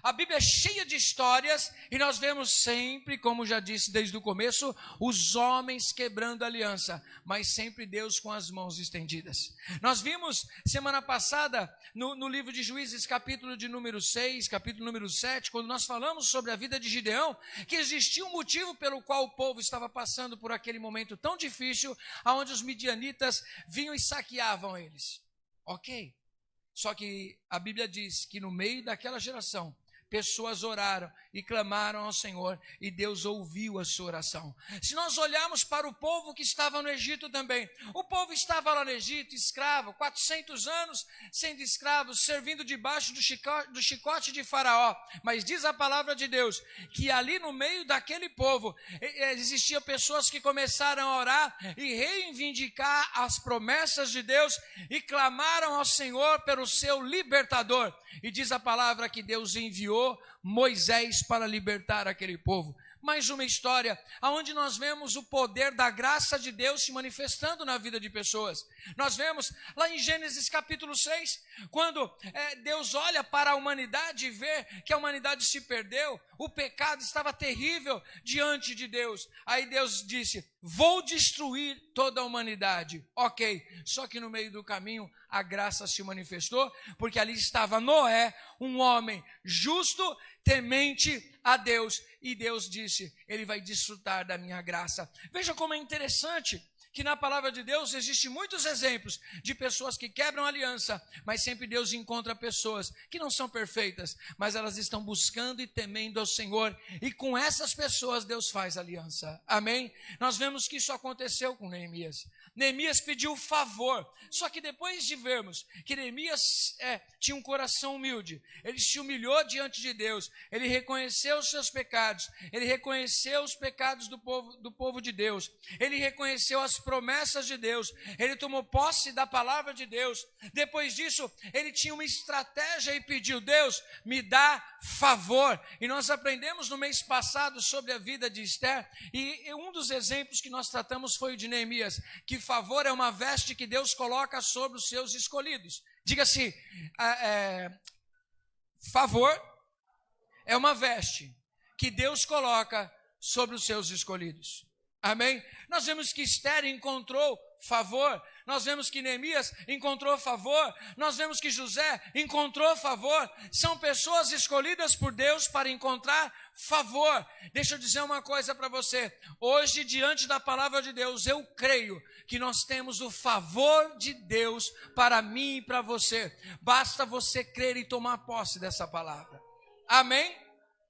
A Bíblia é cheia de histórias e nós vemos sempre, como já disse desde o começo, os homens quebrando a aliança, mas sempre Deus com as mãos estendidas. Nós vimos semana passada no livro de Juízes, capítulo de número 6, capítulo número 7, quando nós falamos sobre a vida de Gideão, que existia um motivo pelo qual o povo estava passando por aquele momento tão difícil, onde os midianitas vinham e saqueavam eles. Ok? Só que a Bíblia diz que no meio daquela geração, pessoas oraram e clamaram ao Senhor, e Deus ouviu a sua oração. Se nós olharmos para o povo que estava no Egito também, o povo estava lá no Egito, escravo, 400 anos sendo escravos, servindo debaixo do chicote de Faraó. Mas diz a palavra de Deus, que ali no meio daquele povo, existiam pessoas que começaram a orar e reivindicar as promessas de Deus, e clamaram ao Senhor pelo seu libertador. E diz a palavra que Deus enviou Moisés para libertar aquele povo. Mais uma história onde nós vemos o poder da graça de Deus se manifestando na vida de pessoas. Nós vemos lá em Gênesis capítulo 6, quando Deus olha para a humanidade e vê que a humanidade se perdeu, o pecado estava terrível diante de Deus. Aí Deus disse, vou destruir toda a humanidade. Ok, só que no meio do caminho a graça se manifestou, porque ali estava Noé, um homem justo, temente a Deus, e Deus disse, ele vai desfrutar da minha graça. Veja como é interessante que na palavra de Deus existem muitos exemplos de pessoas que quebram aliança, mas sempre Deus encontra pessoas que não são perfeitas, mas elas estão buscando e temendo ao Senhor, e com essas pessoas Deus faz aliança. Amém? Nós vemos que isso aconteceu com Neemias. Neemias pediu favor, só que depois de vermos que Neemias tinha um coração humilde, ele se humilhou diante de Deus, ele reconheceu os seus pecados, ele reconheceu os pecados do povo de Deus, ele reconheceu as promessas de Deus, ele tomou posse da palavra de Deus. Depois disso, ele tinha uma estratégia e pediu, Deus, me dá favor. E nós aprendemos no mês passado sobre a vida de Esther, e um dos exemplos que nós tratamos foi o de Neemias, que favor é uma veste que Deus coloca sobre os seus escolhidos. Diga-se, favor é uma veste que Deus coloca sobre os seus escolhidos. Amém? Nós vemos que Esther encontrou favor, nós vemos que Neemias encontrou favor, nós vemos que José encontrou favor. São pessoas escolhidas por Deus para encontrar favor. Deixa eu dizer uma coisa para você. Hoje, diante da palavra de Deus, eu creio que nós temos o favor de Deus para mim e para você. Basta você crer e tomar posse dessa palavra. Amém?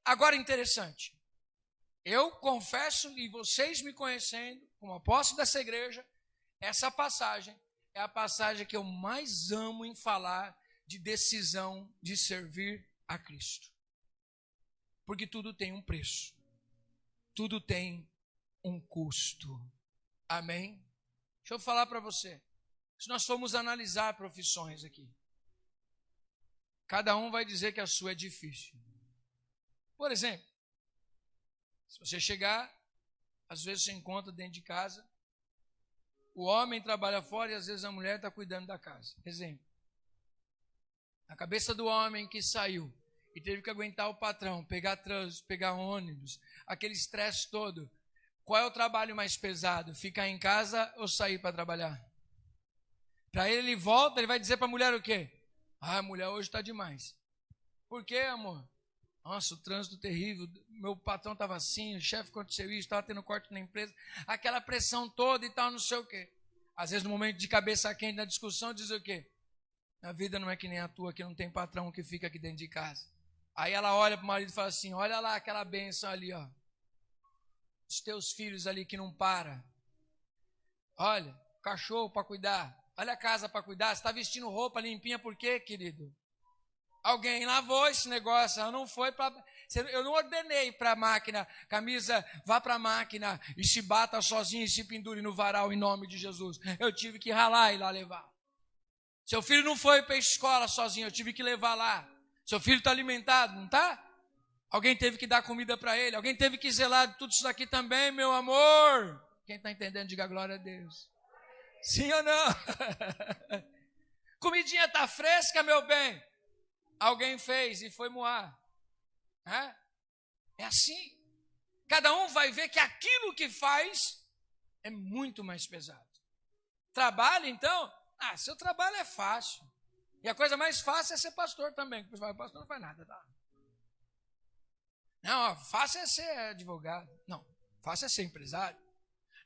Agora, interessante. Eu confesso, e vocês me conhecendo, como apóstolo dessa igreja, essa passagem é a passagem que eu mais amo em falar de decisão de servir a Cristo. Porque tudo tem um preço. Tudo tem um custo. Amém? Deixa eu falar para você. Se nós formos analisar profissões aqui, cada um vai dizer que a sua é difícil. Por exemplo, se você chegar, às vezes você encontra dentro de casa, o homem trabalha fora e às vezes a mulher está cuidando da casa. Exemplo, a cabeça do homem que saiu e teve que aguentar o patrão, pegar trânsito, pegar ônibus, aquele estresse todo. Qual é o trabalho mais pesado? Ficar em casa ou sair para trabalhar? Para ele volta, ele vai dizer para a mulher o quê? Ah, a mulher hoje está demais. Por quê, amor? Nossa, o trânsito terrível, meu patrão estava assim, o chefe aconteceu isso, estava tendo corte na empresa, aquela pressão toda e tal, não sei o quê. Às vezes no momento de cabeça quente na discussão, diz o quê? A vida não é que nem a tua, que não tem patrão que fica aqui dentro de casa. Aí ela olha para o marido e fala assim, olha lá aquela bênção ali, ó. Os teus filhos ali que não param. Olha, cachorro para cuidar, olha a casa para cuidar, você está vestindo roupa limpinha por quê, querido? Alguém lavou esse negócio, ela não foi para... Eu não ordenei para a máquina, camisa, vá para a máquina e se bata sozinho e se pendure no varal em nome de Jesus. Eu tive que ralar e lá levar. Seu filho não foi para a escola sozinho, eu tive que levar lá. Seu filho está alimentado, não está? Alguém teve que dar comida para ele, alguém teve que zelar de tudo isso aqui também, meu amor. Quem está entendendo, diga glória a Deus. Sim ou não? Comidinha está fresca, meu bem. Alguém fez e foi moar. É assim. Cada um vai ver que aquilo que faz é muito mais pesado. Trabalho, então? Seu trabalho é fácil. E a coisa mais fácil é ser pastor também. Porque o pastor não faz nada, tá? Não, fácil é ser advogado. Não, fácil é ser empresário.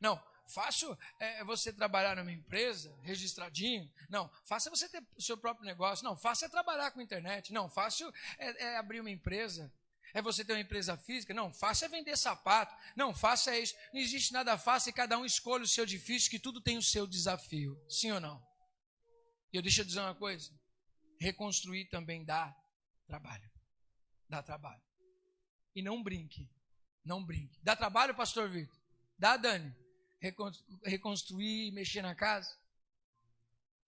Não, fácil é você trabalhar numa empresa, registradinho. Não, fácil é você ter o seu próprio negócio. Não, fácil é trabalhar com internet. Não, fácil é abrir uma empresa. É você ter uma empresa física. Não, fácil é vender sapato. Não, fácil é isso. Não existe nada fácil e cada um escolhe o seu difícil, que tudo tem o seu desafio. Sim ou não? E deixa eu dizer uma coisa. Reconstruir também dá trabalho. Dá trabalho. E não brinque. Não brinque. Dá trabalho, pastor Vitor? Dá, Dani? Reconstruir e mexer na casa?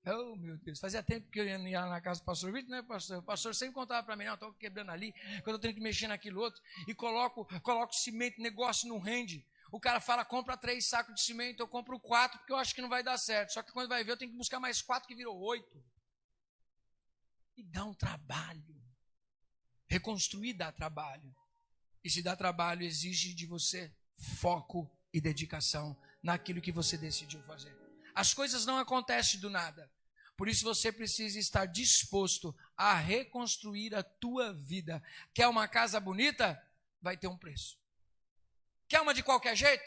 Oh, meu Deus. Fazia tempo que eu ia na casa do pastor Vitor, né, pastor? O pastor sempre contava para mim, não, estou quebrando ali, quando eu tenho que mexer naquilo outro, e coloco cimento, negócio não rende. O cara fala, compra 3 sacos de cimento, eu compro 4, porque eu acho que não vai dar certo. Só que quando vai ver, eu tenho que buscar mais 4, que virou 8. E dá um trabalho. Reconstruir dá trabalho. E se dá trabalho, exige de você foco e dedicação naquilo que você decidiu fazer. As coisas não acontecem do nada. Por isso você precisa estar disposto a reconstruir a tua vida. Quer uma casa bonita? Vai ter um preço. Quer uma de qualquer jeito?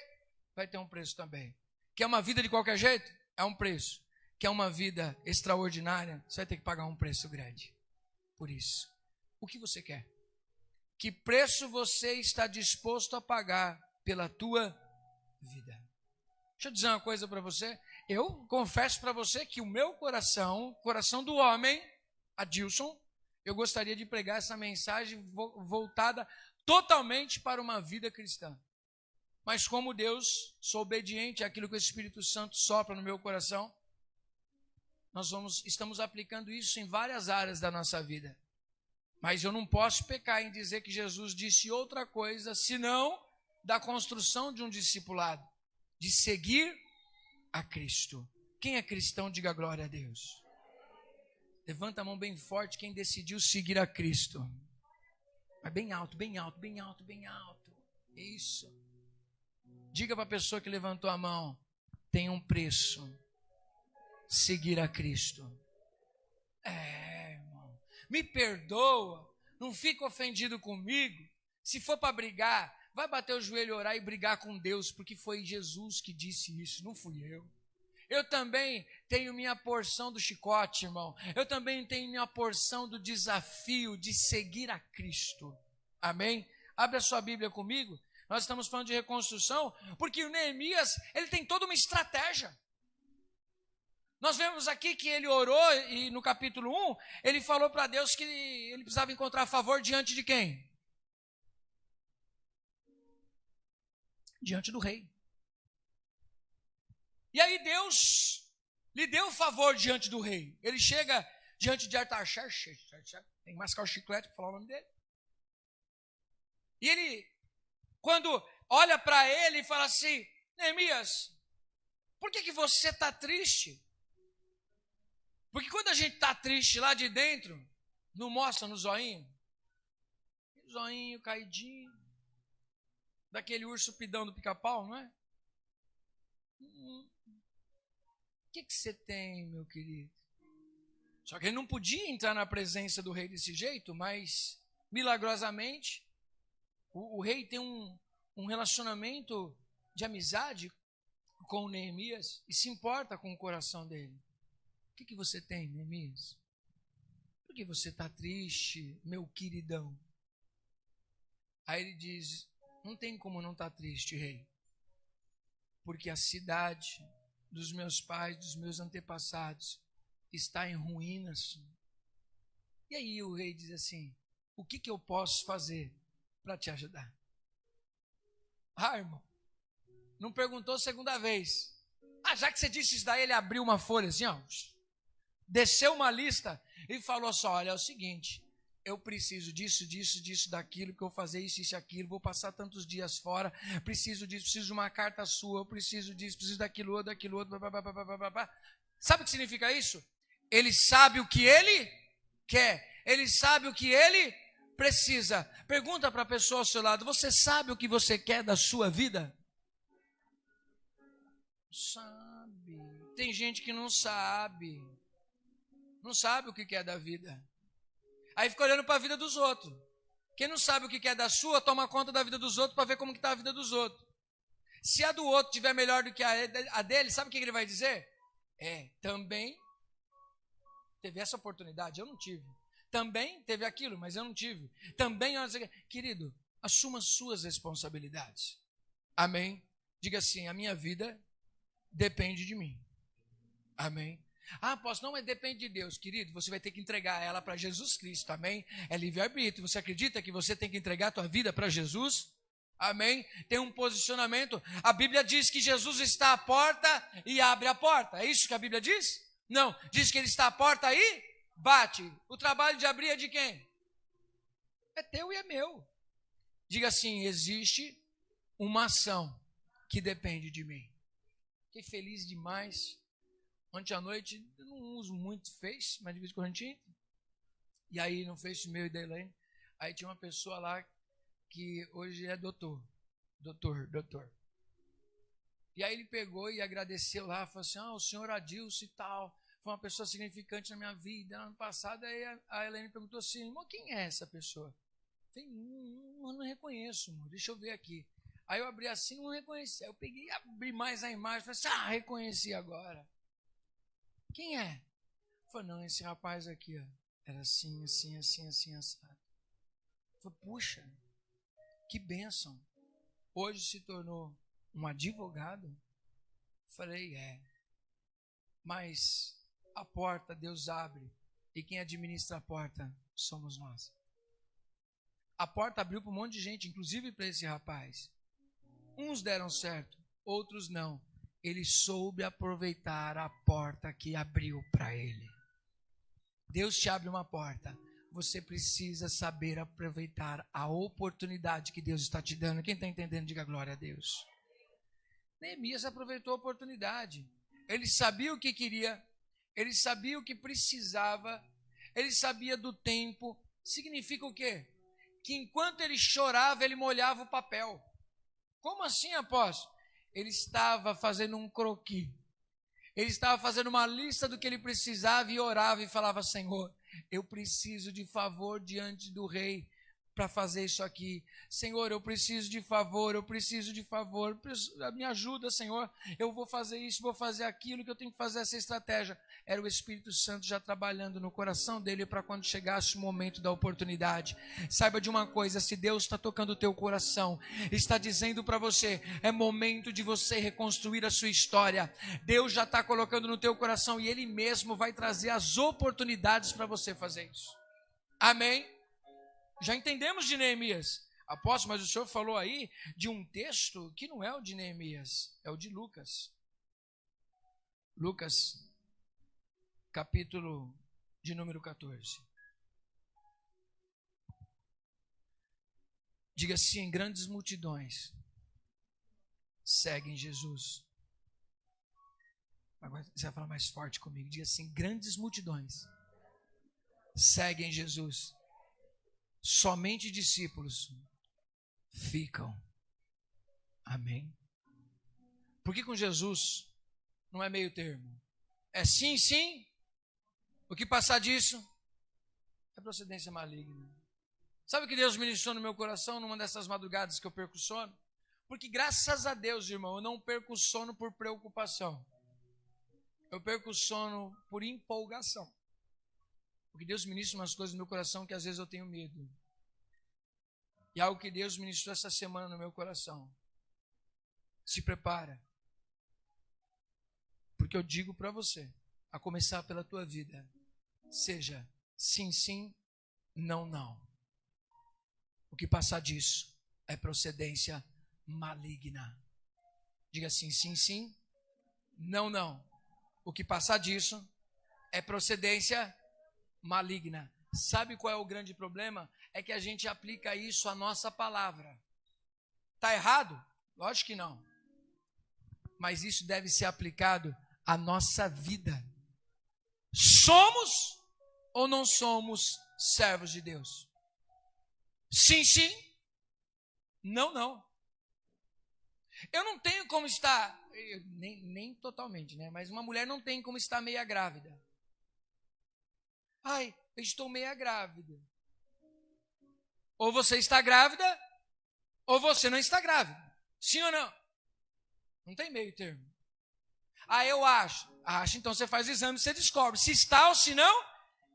Vai ter um preço também. Quer uma vida de qualquer jeito? É um preço. Quer uma vida extraordinária? Você vai ter que pagar um preço grande. Por isso, o que você quer? Que preço você está disposto a pagar pela tua vida? Deixa eu dizer uma coisa para você. Eu confesso para você que o meu coração, coração do homem, Adilson, eu gostaria de pregar essa mensagem voltada totalmente para uma vida cristã. Mas como Deus, sou obediente àquilo que o Espírito Santo sopra no meu coração, estamos aplicando isso em várias áreas da nossa vida. Mas eu não posso pecar em dizer que Jesus disse outra coisa, senão da construção de um discipulado, de seguir a Cristo. Quem é cristão, diga glória a Deus. Levanta a mão bem forte quem decidiu seguir a Cristo. Mas bem alto, bem alto, bem alto, bem alto. Isso. Diga para a pessoa que levantou a mão, tem um preço. Seguir a Cristo. Irmão. Me perdoa. Não fica ofendido comigo. Se for para brigar, vai bater o joelho, orar e brigar com Deus, porque foi Jesus que disse isso, não fui eu. Eu também tenho minha porção do chicote, irmão. Eu também tenho minha porção do desafio de seguir a Cristo. Amém? Abre a sua Bíblia comigo. Nós estamos falando de reconstrução, porque o Neemias, ele tem toda uma estratégia. Nós vemos aqui que ele orou, e no capítulo 1, ele falou para Deus que ele precisava encontrar favor diante de quem? Diante do rei. E aí Deus lhe deu favor diante do rei. Ele chega diante de Artaxerxes, tem que mascar o chiclete para falar o nome dele. E ele, quando olha para ele e fala assim, Neemias, por que você está triste? Porque quando a gente está triste lá de dentro, não mostra no zoinho? Zoinho caidinho, daquele urso pidão do pica-pau, não é? O que você tem, meu querido? Só que ele não podia entrar na presença do rei desse jeito, mas, milagrosamente, o rei tem um relacionamento de amizade com o Neemias e se importa com o coração dele. O que você tem, Neemias? Por que você está triste, meu queridão? Aí ele diz, não tem como não estar triste, rei. Porque a cidade dos meus pais, dos meus antepassados, está em ruínas. E aí o rei diz assim, o que eu posso fazer para te ajudar? Irmão, não perguntou segunda vez. Já que você disse isso daí, ele abriu uma folha assim, desceu uma lista e falou só, olha, é o seguinte, eu preciso disso, daquilo, que eu vou fazer isso e aquilo, vou passar tantos dias fora, preciso disso, preciso de uma carta sua, eu preciso disso, preciso daquilo outro, Sabe o que significa isso? Ele sabe o que ele quer, ele sabe o que ele precisa. Pergunta para a pessoa ao seu lado, você sabe o que você quer da sua vida? Sabe. Tem gente que não sabe. Não sabe o que quer da vida. Aí fica olhando para a vida dos outros. Quem não sabe o que quer da sua, toma conta da vida dos outros para ver como está a vida dos outros. Se a do outro tiver melhor do que a dele, sabe o que ele vai dizer? Também teve essa oportunidade, eu não tive. Também teve aquilo, mas eu não tive. Também, querido, assuma suas responsabilidades. Amém? Diga assim, a minha vida depende de mim. Amém? Apóstolo, não, mas depende de Deus. Querido, você vai ter que entregar ela para Jesus Cristo. Amém? É livre-arbítrio. Você acredita que você tem que entregar a tua vida para Jesus? Amém? Tem um posicionamento. A Bíblia diz que Jesus está à porta e abre a porta. É isso que a Bíblia diz? Não. Diz que ele está à porta e bate. O trabalho de abrir é de quem? É teu e é meu. Diga assim, existe uma ação que depende de mim. Fiquei feliz demais. Ontem à noite, eu não uso muito Face, mas de vez em quando tinha. E aí no Face meu e da Elaine, aí tinha uma pessoa lá que hoje é doutor. E aí ele pegou e agradeceu lá, falou assim, o senhor Adilson e tal, foi uma pessoa significante na minha vida. Ano passado, aí a Elaine perguntou assim, irmão, quem é essa pessoa? Eu falei, não reconheço, amor, deixa eu ver aqui. Aí eu abri assim, não reconheci. Aí eu peguei e abri mais a imagem, falei assim, reconheci agora. Quem é? Eu falei, não, esse rapaz aqui, ó, era assim, assado. Eu falei, puxa, que bênção. Hoje se tornou um advogado? Eu falei, mas a porta Deus abre e quem administra a porta somos nós. A porta abriu para um monte de gente, inclusive para esse rapaz. Uns deram certo, outros não. Ele soube aproveitar a porta que abriu para ele. Deus te abre uma porta. Você precisa saber aproveitar a oportunidade que Deus está te dando. Quem está entendendo, diga glória a Deus. Neemias aproveitou a oportunidade. Ele sabia o que queria, ele sabia o que precisava, ele sabia do tempo. Significa o quê? Que enquanto ele chorava, ele molhava o papel. Como assim, apóstolo? Ele estava fazendo um croquis. Ele estava fazendo uma lista do que ele precisava e orava e falava, Senhor, eu preciso de favor diante do rei para fazer isso aqui. Senhor, eu preciso de favor, me ajuda, Senhor, eu vou fazer isso, vou fazer aquilo, que eu tenho que fazer essa estratégia. Era o Espírito Santo já trabalhando no coração dele para quando chegasse o momento da oportunidade. Saiba de uma coisa, se Deus está tocando o teu coração, está dizendo para você, é momento de você reconstruir a sua história. Deus já está colocando no teu coração e Ele mesmo vai trazer as oportunidades para você fazer isso. Amém? Já entendemos de Neemias. Apóstolo, mas o senhor falou aí de um texto que não é o de Neemias, é o de Lucas. Lucas, capítulo de número 14. Diga assim, grandes multidões seguem Jesus. Agora você vai falar mais forte comigo. Diga assim, grandes multidões seguem Jesus. Somente discípulos ficam. Amém. Porque com Jesus não é meio termo. É sim, sim. O que passar disso é procedência maligna. Sabe o que Deus ministrou no meu coração numa dessas madrugadas que eu perco o sono? Porque graças a Deus, irmão, eu não perco o sono por preocupação. Eu perco o sono por empolgação. Porque Deus ministra umas coisas no meu coração que às vezes eu tenho medo. E algo que Deus ministrou essa semana no meu coração. Se prepara. Porque eu digo para você, a começar pela tua vida, seja sim, sim, não, não. O que passar disso é procedência maligna. Diga assim, sim, sim, não, não. O que passar disso é procedência maligna. Sabe qual é o grande problema? É que a gente aplica isso à nossa palavra. Está errado? Lógico que não. Mas isso deve ser aplicado à nossa vida. Somos ou não somos servos de Deus? Sim, sim. Não, não. Eu não tenho como estar, nem totalmente, né? Mas uma mulher não tem como estar meia grávida. Ai, eu estou meia grávida. Ou você está grávida, ou você não está grávida. Sim ou não? Não tem meio termo. Ah, eu acho. Acho, então você faz o exame e você descobre se está ou se não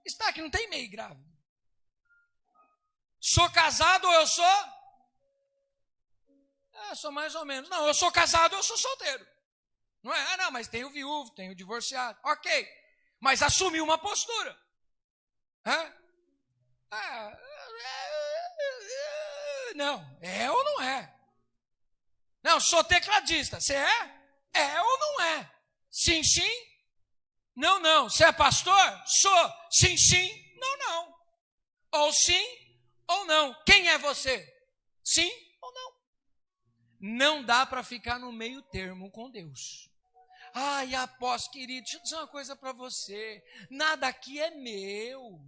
está, que não tem meio grávida. Sou casado ou eu sou? Sou mais ou menos. Não, eu sou casado ou eu sou solteiro. Não é? Ah, não, mas tem o viúvo, tem o divorciado. Ok. Mas assumir uma postura. Não, é ou não é? Não, sou tecladista. Você é? É ou não é? Sim, sim? Não, não. Você é pastor? Sou. Sim, sim? Não, não. Ou sim ou não. Quem é você? Sim ou não? Não dá para ficar no meio termo com Deus. Ai, apóstolo querido, deixa eu dizer uma coisa para você. Nada aqui é meu.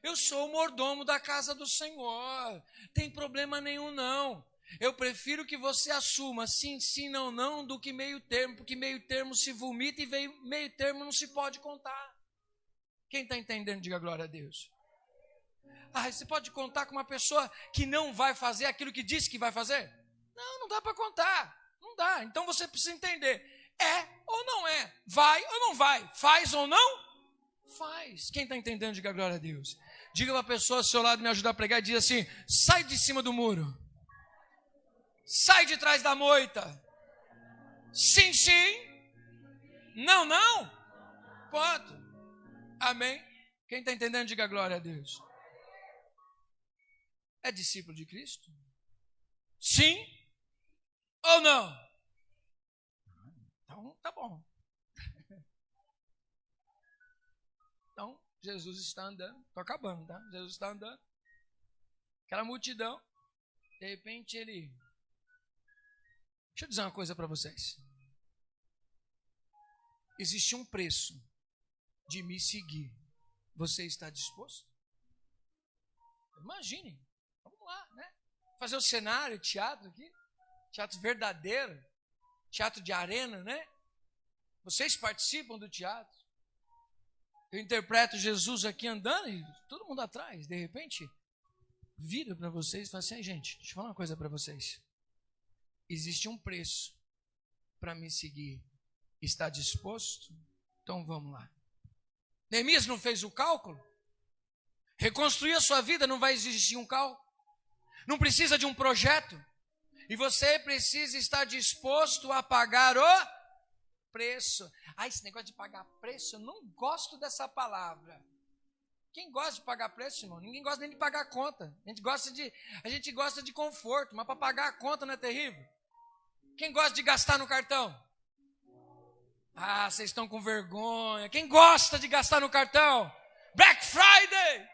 Eu sou o mordomo da casa do Senhor. Tem problema nenhum, não. Eu prefiro que você assuma sim, sim, não, não, do que meio termo, porque meio termo se vomita e meio termo não se pode contar. Quem está entendendo, diga glória a Deus. Você pode contar com uma pessoa que não vai fazer aquilo que disse que vai fazer? Não, não dá para contar. Não dá. Então você precisa entender. É ou não é? Vai ou não vai? Faz ou não? Faz. Quem está entendendo, diga glória a Deus. Diga para a pessoa ao seu lado, me ajudar a pregar, e diz assim: sai de cima do muro. Sai de trás da moita. Sim, sim. Não, não. Ponto. Amém. Quem está entendendo, diga glória a Deus. É discípulo de Cristo? Sim ou não? Então, tá bom. Então, Jesus está andando. Estou acabando, tá? Jesus está andando. Aquela multidão. De repente, ele... Deixa eu dizer uma coisa para vocês. Existe um preço de me seguir. Você está disposto? Imaginem. Vamos lá, né? Fazer o cenário, teatro aqui. Teatro verdadeiro. Teatro de arena, né? Vocês participam do teatro. Eu interpreto Jesus aqui andando e todo mundo atrás. De repente, vira para vocês e fala assim: gente, deixa eu falar uma coisa para vocês. Existe um preço para me seguir. Está disposto? Então vamos lá. Neemias não fez o cálculo? Reconstruir a sua vida não vai exigir um cálculo. Não precisa de um projeto. E você precisa estar disposto a pagar o preço. Esse negócio de pagar preço, eu não gosto dessa palavra. Quem gosta de pagar preço, irmão? Ninguém gosta nem de pagar conta. A gente gosta de conforto, mas para pagar a conta não é terrível? Quem gosta de gastar no cartão? Vocês estão com vergonha. Quem gosta de gastar no cartão? Black Friday!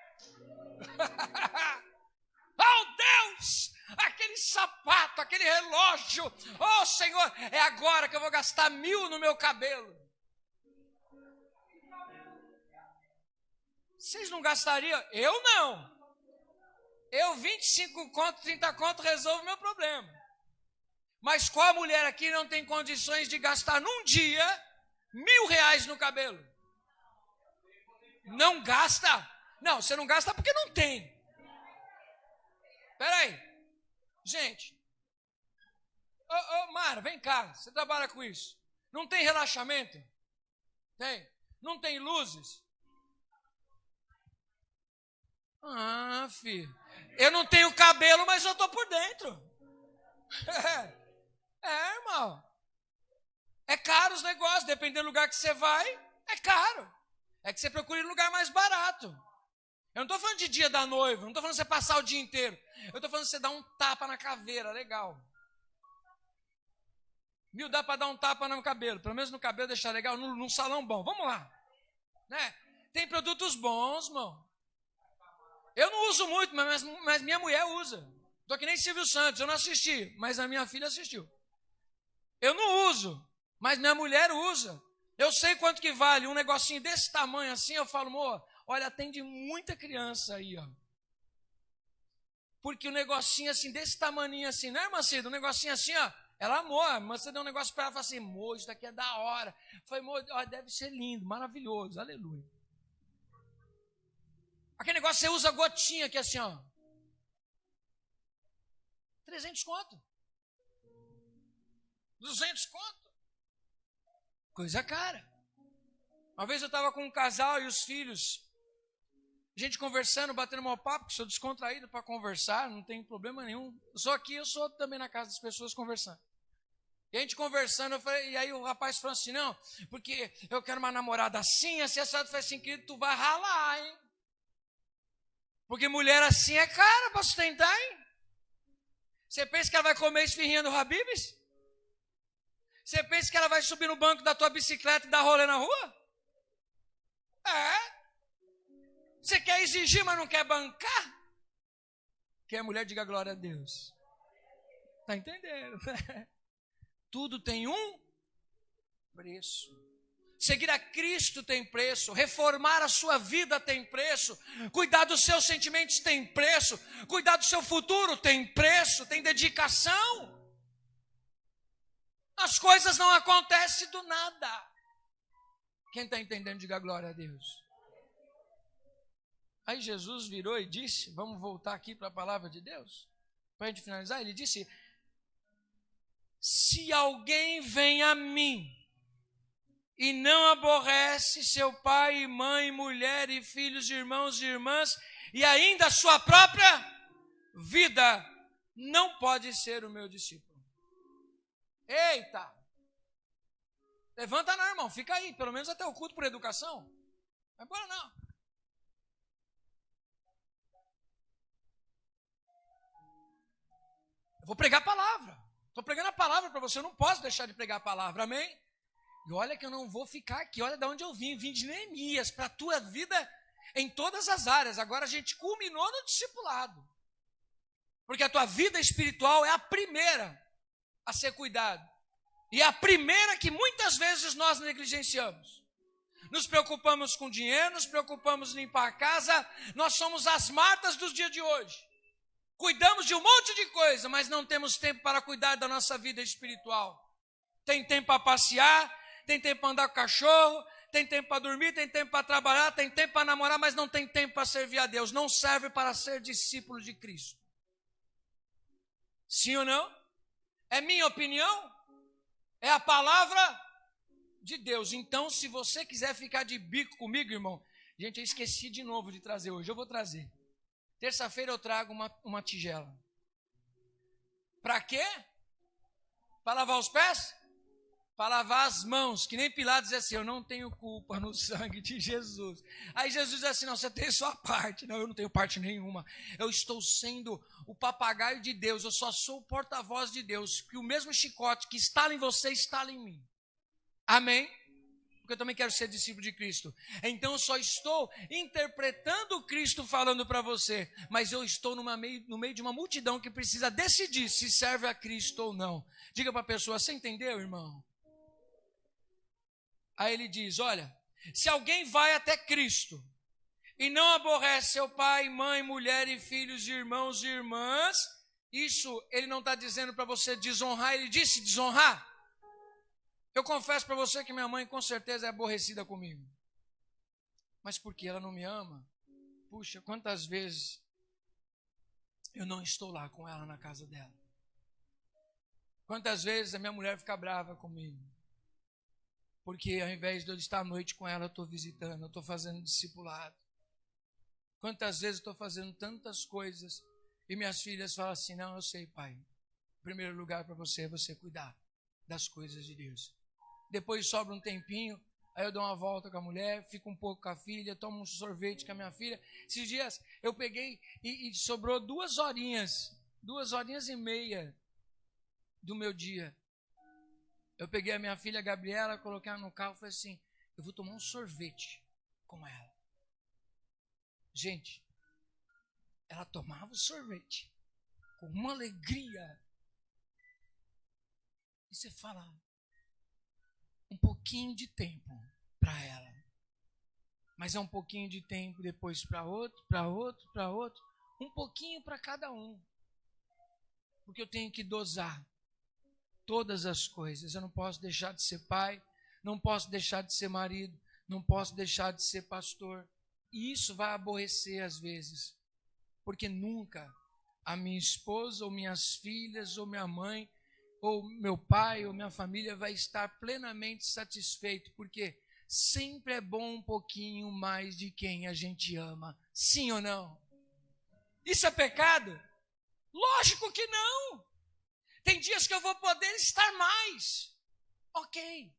Oh, Deus! Aquele sapato, aquele relógio. Oh, Senhor, é agora que eu vou gastar 1.000 no meu cabelo. Vocês não gastariam? Eu não. Eu 25 conto, 30 conto resolvo o meu problema. Mas qual mulher aqui não tem condições de gastar num dia R$1.000 no cabelo? Não gasta? Não, você não gasta porque não tem. Peraí. Gente. Mara, vem cá. Você trabalha com isso. Não tem relaxamento? Tem. Não tem luzes? Filho. Eu não tenho cabelo, mas eu tô por dentro. Irmão. É caro os negócios, dependendo do lugar que você vai, é caro. É que você procura um lugar mais barato. Eu não estou falando de dia da noiva, não estou falando de você passar o dia inteiro. Eu estou falando de você dar um tapa na caveira, legal. 1.000 dá para dar um tapa no cabelo, pelo menos no cabelo deixar legal, num salão bom. Vamos lá. Né? Tem produtos bons, irmão. Eu não uso muito, mas minha mulher usa. Estou que nem Silvio Santos, eu não assisti, mas a minha filha assistiu. Eu não uso, mas minha mulher usa. Eu sei quanto que vale um negocinho desse tamanho assim. Eu falo, amor, olha, atende muita criança aí, ó. Porque o negocinho assim, desse tamanho assim, né, irmã Cida? Um negocinho assim, ó. Ela amou, a irmã Cida deu um negócio para ela e falou assim, amor, isso daqui é da hora. Eu falei, amor, ó, deve ser lindo, maravilhoso, aleluia. Aquele negócio você usa gotinha aqui assim, ó. 300 conto. 200 conto. Coisa cara. Uma vez eu estava com um casal e os filhos, a gente conversando, batendo um papo, que sou descontraído para conversar, não tem problema nenhum. Só que eu sou também na casa das pessoas conversando. E a gente conversando, eu falei, e aí o rapaz falou assim, não, porque eu quero uma namorada assim, assim, assim. Eu falei assim, querido, tu vai ralar, hein? Porque mulher assim é cara para sustentar, hein? Você pensa que ela vai comer esfirrinha do Habib's? Você pensa que ela vai subir no banco da tua bicicleta e dar rolê na rua? É. Você quer exigir, mas não quer bancar? Quem é mulher, diga glória a Deus. Está entendendo? Tudo tem um preço. Seguir a Cristo tem preço. Reformar a sua vida tem preço. Cuidar dos seus sentimentos tem preço. Cuidar do seu futuro tem preço. Tem dedicação. As coisas não acontecem do nada. Quem está entendendo, diga glória a Deus. Aí Jesus virou e disse, vamos voltar aqui para a palavra de Deus, para a gente finalizar, ele disse, se alguém vem a mim e não aborrece seu pai e mãe, mulher e filhos, irmãos e irmãs, e ainda a sua própria vida, não pode ser o meu discípulo. Eita! Levanta não, irmão, fica aí, pelo menos até o culto por educação. Não vai embora não. Eu vou pregar a palavra. Estou pregando a palavra para você, eu não posso deixar de pregar a palavra, amém? E olha que eu não vou ficar aqui, olha de onde eu vim de Neemias, para a tua vida em todas as áreas. Agora a gente culminou no discipulado. Porque a tua vida espiritual é a primeira a ser cuidada. E é a primeira que muitas vezes nós negligenciamos. Nos preocupamos com dinheiro, nos preocupamos em limpar a casa, nós somos as Martas dos dias de hoje. Cuidamos de um monte de coisa, mas não temos tempo para cuidar da nossa vida espiritual. Tem tempo para passear, tem tempo para andar com o cachorro, tem tempo para dormir, tem tempo para trabalhar, tem tempo para namorar, mas não tem tempo para servir a Deus. Não serve para ser discípulo de Cristo. Sim ou não? É minha opinião? É a palavra de Deus. Então, se você quiser ficar de bico comigo, irmão, gente, eu esqueci de novo de trazer hoje, eu vou trazer. Terça-feira eu trago uma tigela. Para quê? Para lavar os pés? Para lavar as mãos, que nem Pilatos diz assim, eu não tenho culpa no sangue de Jesus. Aí Jesus diz assim, não, você tem sua parte. Não, eu não tenho parte nenhuma. Eu estou sendo o papagaio de Deus, eu só sou o porta-voz de Deus, que o mesmo chicote que estala em você, estala em mim. Amém? Porque eu também quero ser discípulo de Cristo. Então eu só estou interpretando Cristo falando para você, mas eu estou no meio de uma multidão que precisa decidir se serve a Cristo ou não. Diga para a pessoa, você entendeu, irmão? Aí ele diz, olha, se alguém vai até Cristo e não aborrece seu pai, mãe, mulher e filhos, irmãos e irmãs, isso ele não está dizendo para você desonrar, ele disse desonrar. Eu confesso para você que minha mãe com certeza é aborrecida comigo. Mas porque ela não me ama? Puxa, quantas vezes eu não estou lá com ela na casa dela? Quantas vezes a minha mulher fica brava comigo? Porque ao invés de eu estar à noite com ela, eu estou visitando, eu estou fazendo discipulado. Quantas vezes eu estou fazendo tantas coisas e minhas filhas falam assim, não, eu sei, pai, o primeiro lugar para você é você cuidar das coisas de Deus. Depois sobra um tempinho, aí eu dou uma volta com a mulher, fico um pouco com a filha, tomo um sorvete com a minha filha. Esses dias eu peguei e sobrou 2 horinhas e meia do meu dia. Eu peguei a minha filha Gabriela, coloquei ela no carro e falei assim, eu vou tomar um sorvete com ela. Gente, ela tomava o sorvete com uma alegria. E você fala, um pouquinho de tempo para ela. Mas é um pouquinho de tempo depois para outro, para outro, para outro. Um pouquinho para cada um. Porque eu tenho que dosar todas as coisas. Eu não posso deixar de ser pai, não posso deixar de ser marido, não posso deixar de ser pastor. E isso vai aborrecer às vezes. Porque nunca a minha esposa ou minhas filhas ou minha mãe ou meu pai, ou minha família vai estar plenamente satisfeito, porque sempre é bom um pouquinho mais de quem a gente ama. Sim ou não? Isso é pecado? Lógico que não. Tem dias que eu vou poder estar mais. Ok.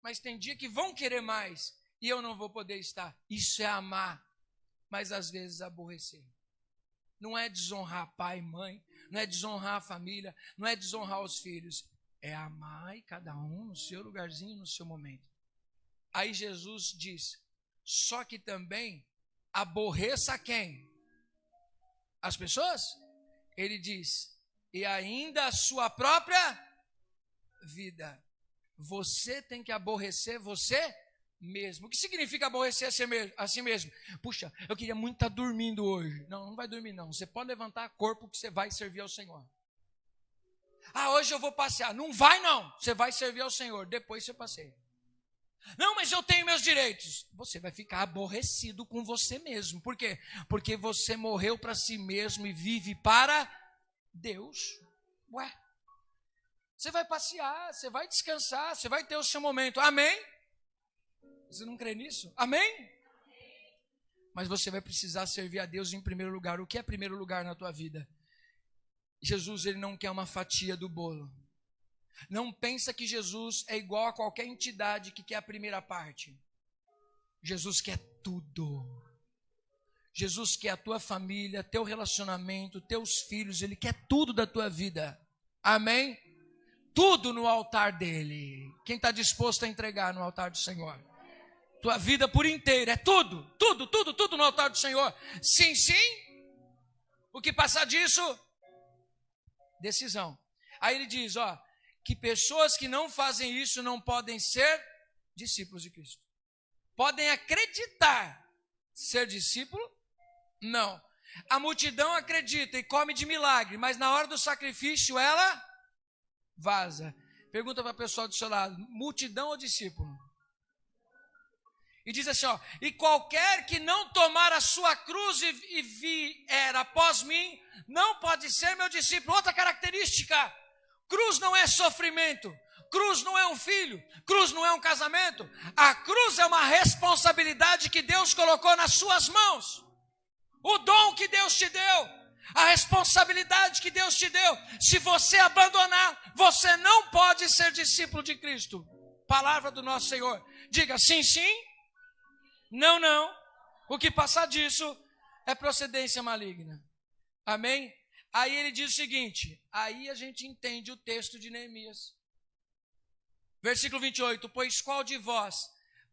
Mas tem dia que vão querer mais e eu não vou poder estar. Isso é amar, mas às vezes aborrecer. Não é desonrar pai e mãe, não é desonrar a família, não é desonrar os filhos. É amar e cada um no seu lugarzinho, no seu momento. Aí Jesus diz, só que também aborreça quem? As pessoas? Ele diz, e ainda a sua própria vida. Você tem que aborrecer você mesmo. O que significa aborrecer a si mesmo? Puxa, eu queria muito estar dormindo hoje. Não vai dormir não. Você pode levantar corpo que você vai servir ao Senhor. Ah, hoje eu vou passear. Não vai não. Você vai servir ao Senhor. Depois você passeia. Não, mas eu tenho meus direitos. Você vai ficar aborrecido com você mesmo. Por quê? Porque você morreu para si mesmo e vive para Deus. Ué. Você vai passear, você vai descansar, você vai ter o seu momento. Amém? Você não crê nisso? Amém? Mas você vai precisar servir a Deus em primeiro lugar. O que é primeiro lugar na tua vida? Jesus, ele não quer uma fatia do bolo. Não pensa que Jesus é igual a qualquer entidade que quer a primeira parte. Jesus quer tudo. Jesus quer a tua família, teu relacionamento, teus filhos. Ele quer tudo da tua vida. Amém? Tudo no altar dele. Quem está disposto a entregar no altar do Senhor? Tua vida por inteiro, é tudo no altar do Senhor. Sim, sim. O que passar disso? Decisão. Aí ele diz, que pessoas que não fazem isso não podem ser discípulos de Cristo. Podem acreditar ser discípulo? Não. A multidão acredita e come de milagre, mas na hora do sacrifício ela vaza. Pergunta para a pessoa do seu lado, multidão ou discípulo? E diz assim, e qualquer que não tomar a sua cruz e vier após mim, não pode ser meu discípulo. Outra característica, cruz não é sofrimento, cruz não é um filho, cruz não é um casamento. A cruz é uma responsabilidade que Deus colocou nas suas mãos. O dom que Deus te deu. A responsabilidade que Deus te deu, se você abandonar, você não pode ser discípulo de Cristo. Palavra do nosso Senhor. Diga sim, sim, não, não. O que passar disso é procedência maligna. Amém? Aí ele diz o seguinte, aí a gente entende o texto de Neemias. Versículo 28, pois qual de vós,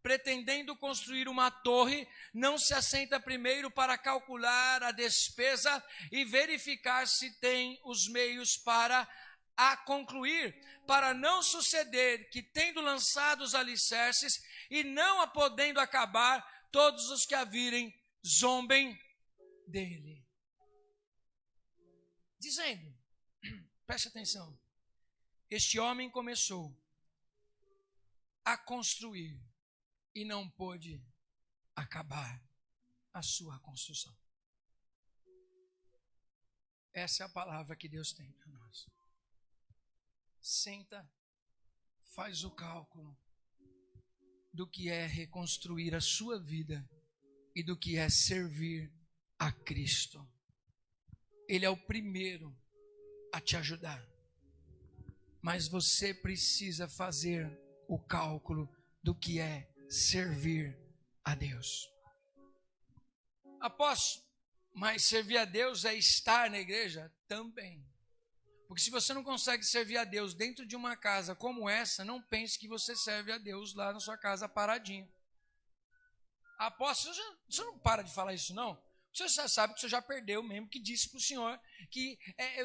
pretendendo construir uma torre, não se assenta primeiro para calcular a despesa e verificar se tem os meios para a concluir, para não suceder que, tendo lançado os alicerces e não a podendo acabar, todos os que a virem zombem dele. Dizendo, preste atenção, este homem começou a construir e não pôde acabar a sua construção. Essa é a palavra que Deus tem para nós. Senta, faz o cálculo do que é reconstruir a sua vida e do que é servir a Cristo. Ele é o primeiro a te ajudar. Mas você precisa fazer o cálculo do que é servir a Deus. Apóstolo, mas servir a Deus é estar na igreja? Também. Porque se você não consegue servir a Deus dentro de uma casa como essa, não pense que você serve a Deus lá na sua casa paradinho. Apóstolo, você não para de falar isso não? Você já sabe que você já perdeu mesmo, que disse para o senhor que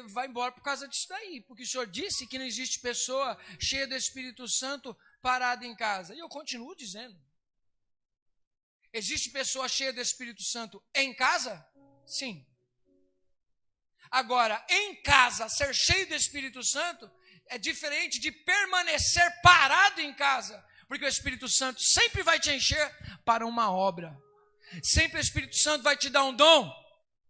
vai embora por causa disso daí. Porque o senhor disse que não existe pessoa cheia do Espírito Santo parada em casa. E eu continuo dizendo. Existe pessoa cheia do Espírito Santo em casa? Sim. Agora, em casa, ser cheio do Espírito Santo é diferente de permanecer parado em casa. Porque o Espírito Santo sempre vai te encher para uma obra. Sempre o Espírito Santo vai te dar um dom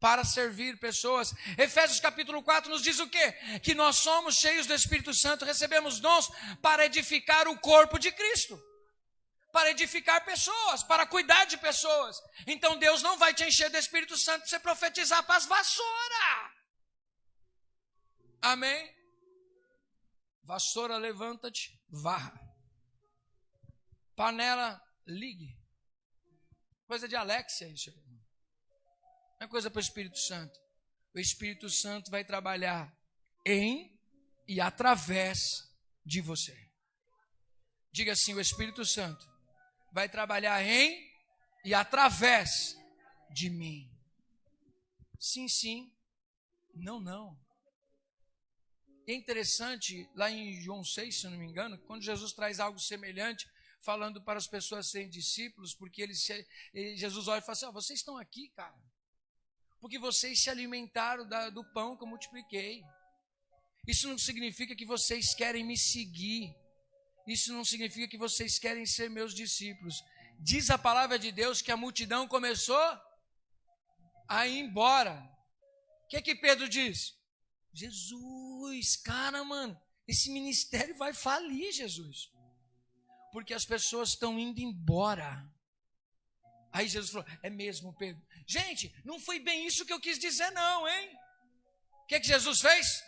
para servir pessoas. Efésios capítulo 4 nos diz o quê? Que nós somos cheios do Espírito Santo, recebemos dons para edificar o corpo de Cristo, para edificar pessoas, para cuidar de pessoas. Então Deus não vai te encher do Espírito Santo para você profetizar para as vassouras. Amém? Vassoura, levanta-te, varra. Panela, ligue. Coisa de Alexia isso, irmão. Não é coisa para o Espírito Santo. O Espírito Santo vai trabalhar em e através de você. Diga assim, o Espírito Santo vai trabalhar em e através de mim. Sim, sim. Não, não. É interessante, lá em João 6, se eu não me engano, quando Jesus traz algo semelhante, falando para as pessoas serem discípulos, porque Jesus olha e fala assim, vocês estão aqui, cara, porque vocês se alimentaram do pão que eu multipliquei. Isso não significa que vocês querem me seguir. Isso não significa que vocês querem ser meus discípulos. Diz a palavra de Deus que a multidão começou a ir embora. O que Pedro diz? Jesus, cara, mano, esse ministério vai falir, Jesus. Porque as pessoas estão indo embora. Aí Jesus falou, é mesmo, Pedro? Gente, não foi bem isso que eu quis dizer não, hein? O que Jesus fez?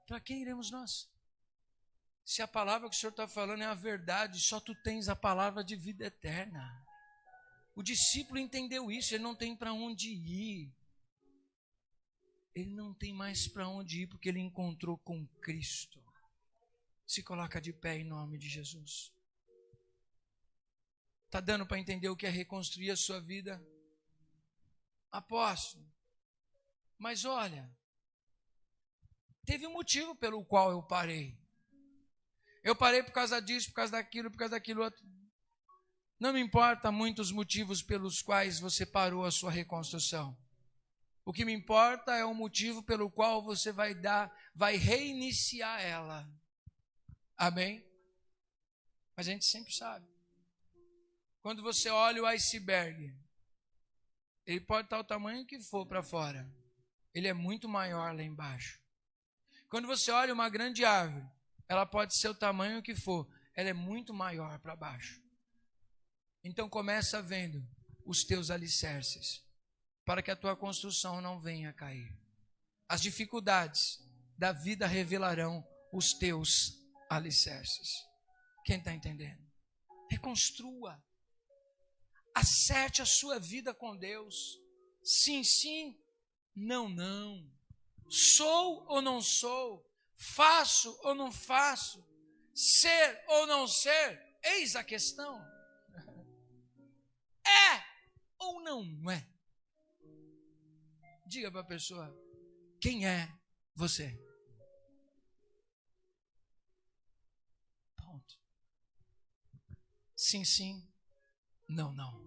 Para quem iremos nós? Se a palavra que o Senhor está falando é a verdade, só tu tens a palavra de vida eterna. O discípulo entendeu isso, ele não tem para onde ir. Ele não tem mais para onde ir, porque ele encontrou com Cristo. Se coloca de pé em nome de Jesus. Está dando para entender o que é reconstruir a sua vida? Apóstolo, mas olha, teve um motivo pelo qual eu parei. Eu parei por causa disso, por causa daquilo outro. Não me importa muito os motivos pelos quais você parou a sua reconstrução. O que me importa é o motivo pelo qual você vai reiniciar ela. Amém? Mas a gente sempre sabe. Quando você olha o iceberg, ele pode estar o tamanho que for para fora. Ele é muito maior lá embaixo. Quando você olha uma grande árvore, ela pode ser o tamanho que for, ela é muito maior para baixo. Então começa vendo os teus alicerces, para que a tua construção não venha a cair. As dificuldades da vida revelarão os teus alicerces. Quem está entendendo? Reconstrua. Acerte a sua vida com Deus. Sim, sim. Não, não. Sou ou não sou? Faço ou não faço? Ser ou não ser? Eis a questão. É ou não é? Diga para a pessoa, quem é você? Ponto. Sim, sim. Não, não.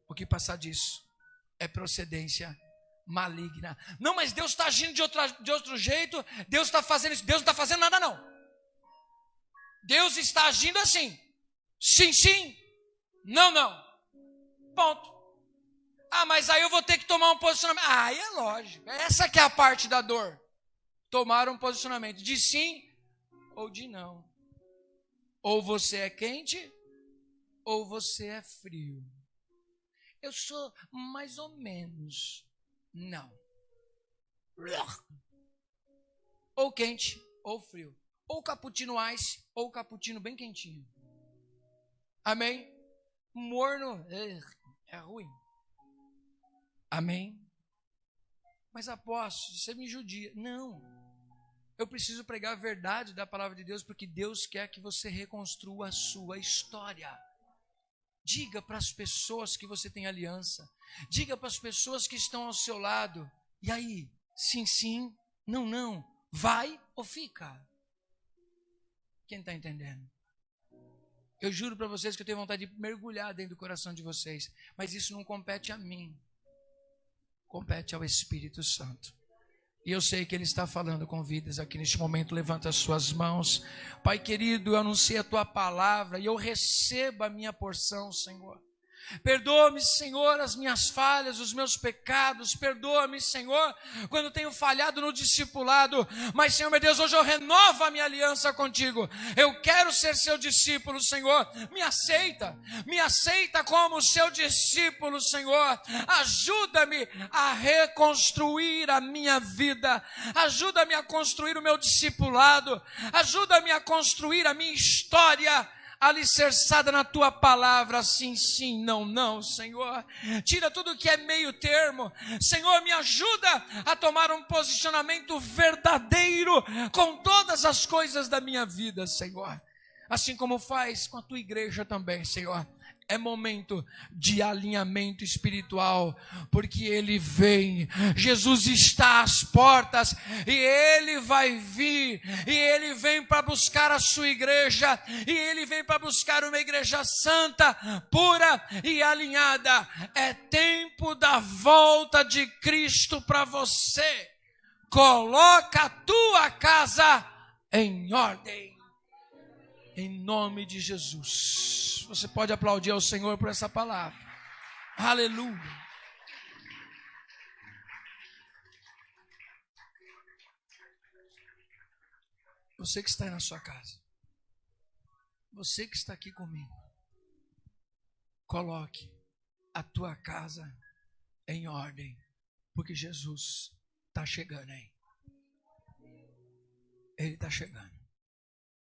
O que passar disso é procedência maligna. Não, mas Deus está agindo de outro jeito, Deus está fazendo isso. Deus não está fazendo nada não. Deus está agindo assim. Sim, sim. Não, não. Ponto. Ah, mas aí eu vou ter que tomar um posicionamento. Ah, aí é lógico. Essa que é a parte da dor. Tomar um posicionamento de sim ou de não. Ou você é quente ou você é frio. Eu sou mais ou menos. Não. Ou quente ou frio. Ou cappuccino ice ou cappuccino bem quentinho. Amém? Morno é ruim. Amém? Mas apóstolo, você me judia. Não. Eu preciso pregar a verdade da palavra de Deus, porque Deus quer que você reconstrua a sua história. Diga para as pessoas que você tem aliança. Diga para as pessoas que estão ao seu lado. E aí? Sim, sim. Não, não. Vai ou fica? Quem está entendendo? Eu juro para vocês que eu tenho vontade de mergulhar dentro do coração de vocês. Mas isso não compete a mim. Compete ao Espírito Santo. E eu sei que Ele está falando com vidas aqui neste momento. Levanta as suas mãos. Pai querido, eu anuncio a Tua palavra e eu recebo a minha porção, Senhor. Perdoa-me, Senhor, as minhas falhas, os meus pecados. Perdoa-me, Senhor, quando tenho falhado no discipulado. Mas, Senhor, meu Deus, hoje eu renovo a minha aliança contigo. Eu quero ser seu discípulo, Senhor. Me aceita como seu discípulo, Senhor. Ajuda-me a reconstruir a minha vida. Ajuda-me a construir o meu discipulado. Ajuda-me a construir a minha história alicerçada na Tua palavra, sim, sim, não, não, Senhor. Tira tudo que é meio termo. Senhor, me ajuda a tomar um posicionamento verdadeiro com todas as coisas da minha vida, Senhor. Assim como faz com a Tua igreja também, Senhor. É momento de alinhamento espiritual, porque Ele vem, Jesus está às portas, e Ele vai vir, e Ele vem para buscar a sua igreja, e Ele vem para buscar uma igreja santa, pura e alinhada. É tempo da volta de Cristo para você. Coloca a tua casa em ordem. Em nome de Jesus. Você pode aplaudir ao Senhor por essa palavra. Aleluia. Você que está aí na sua casa. Você que está aqui comigo. Coloque a tua casa em ordem. Porque Jesus está chegando aí. Ele está chegando.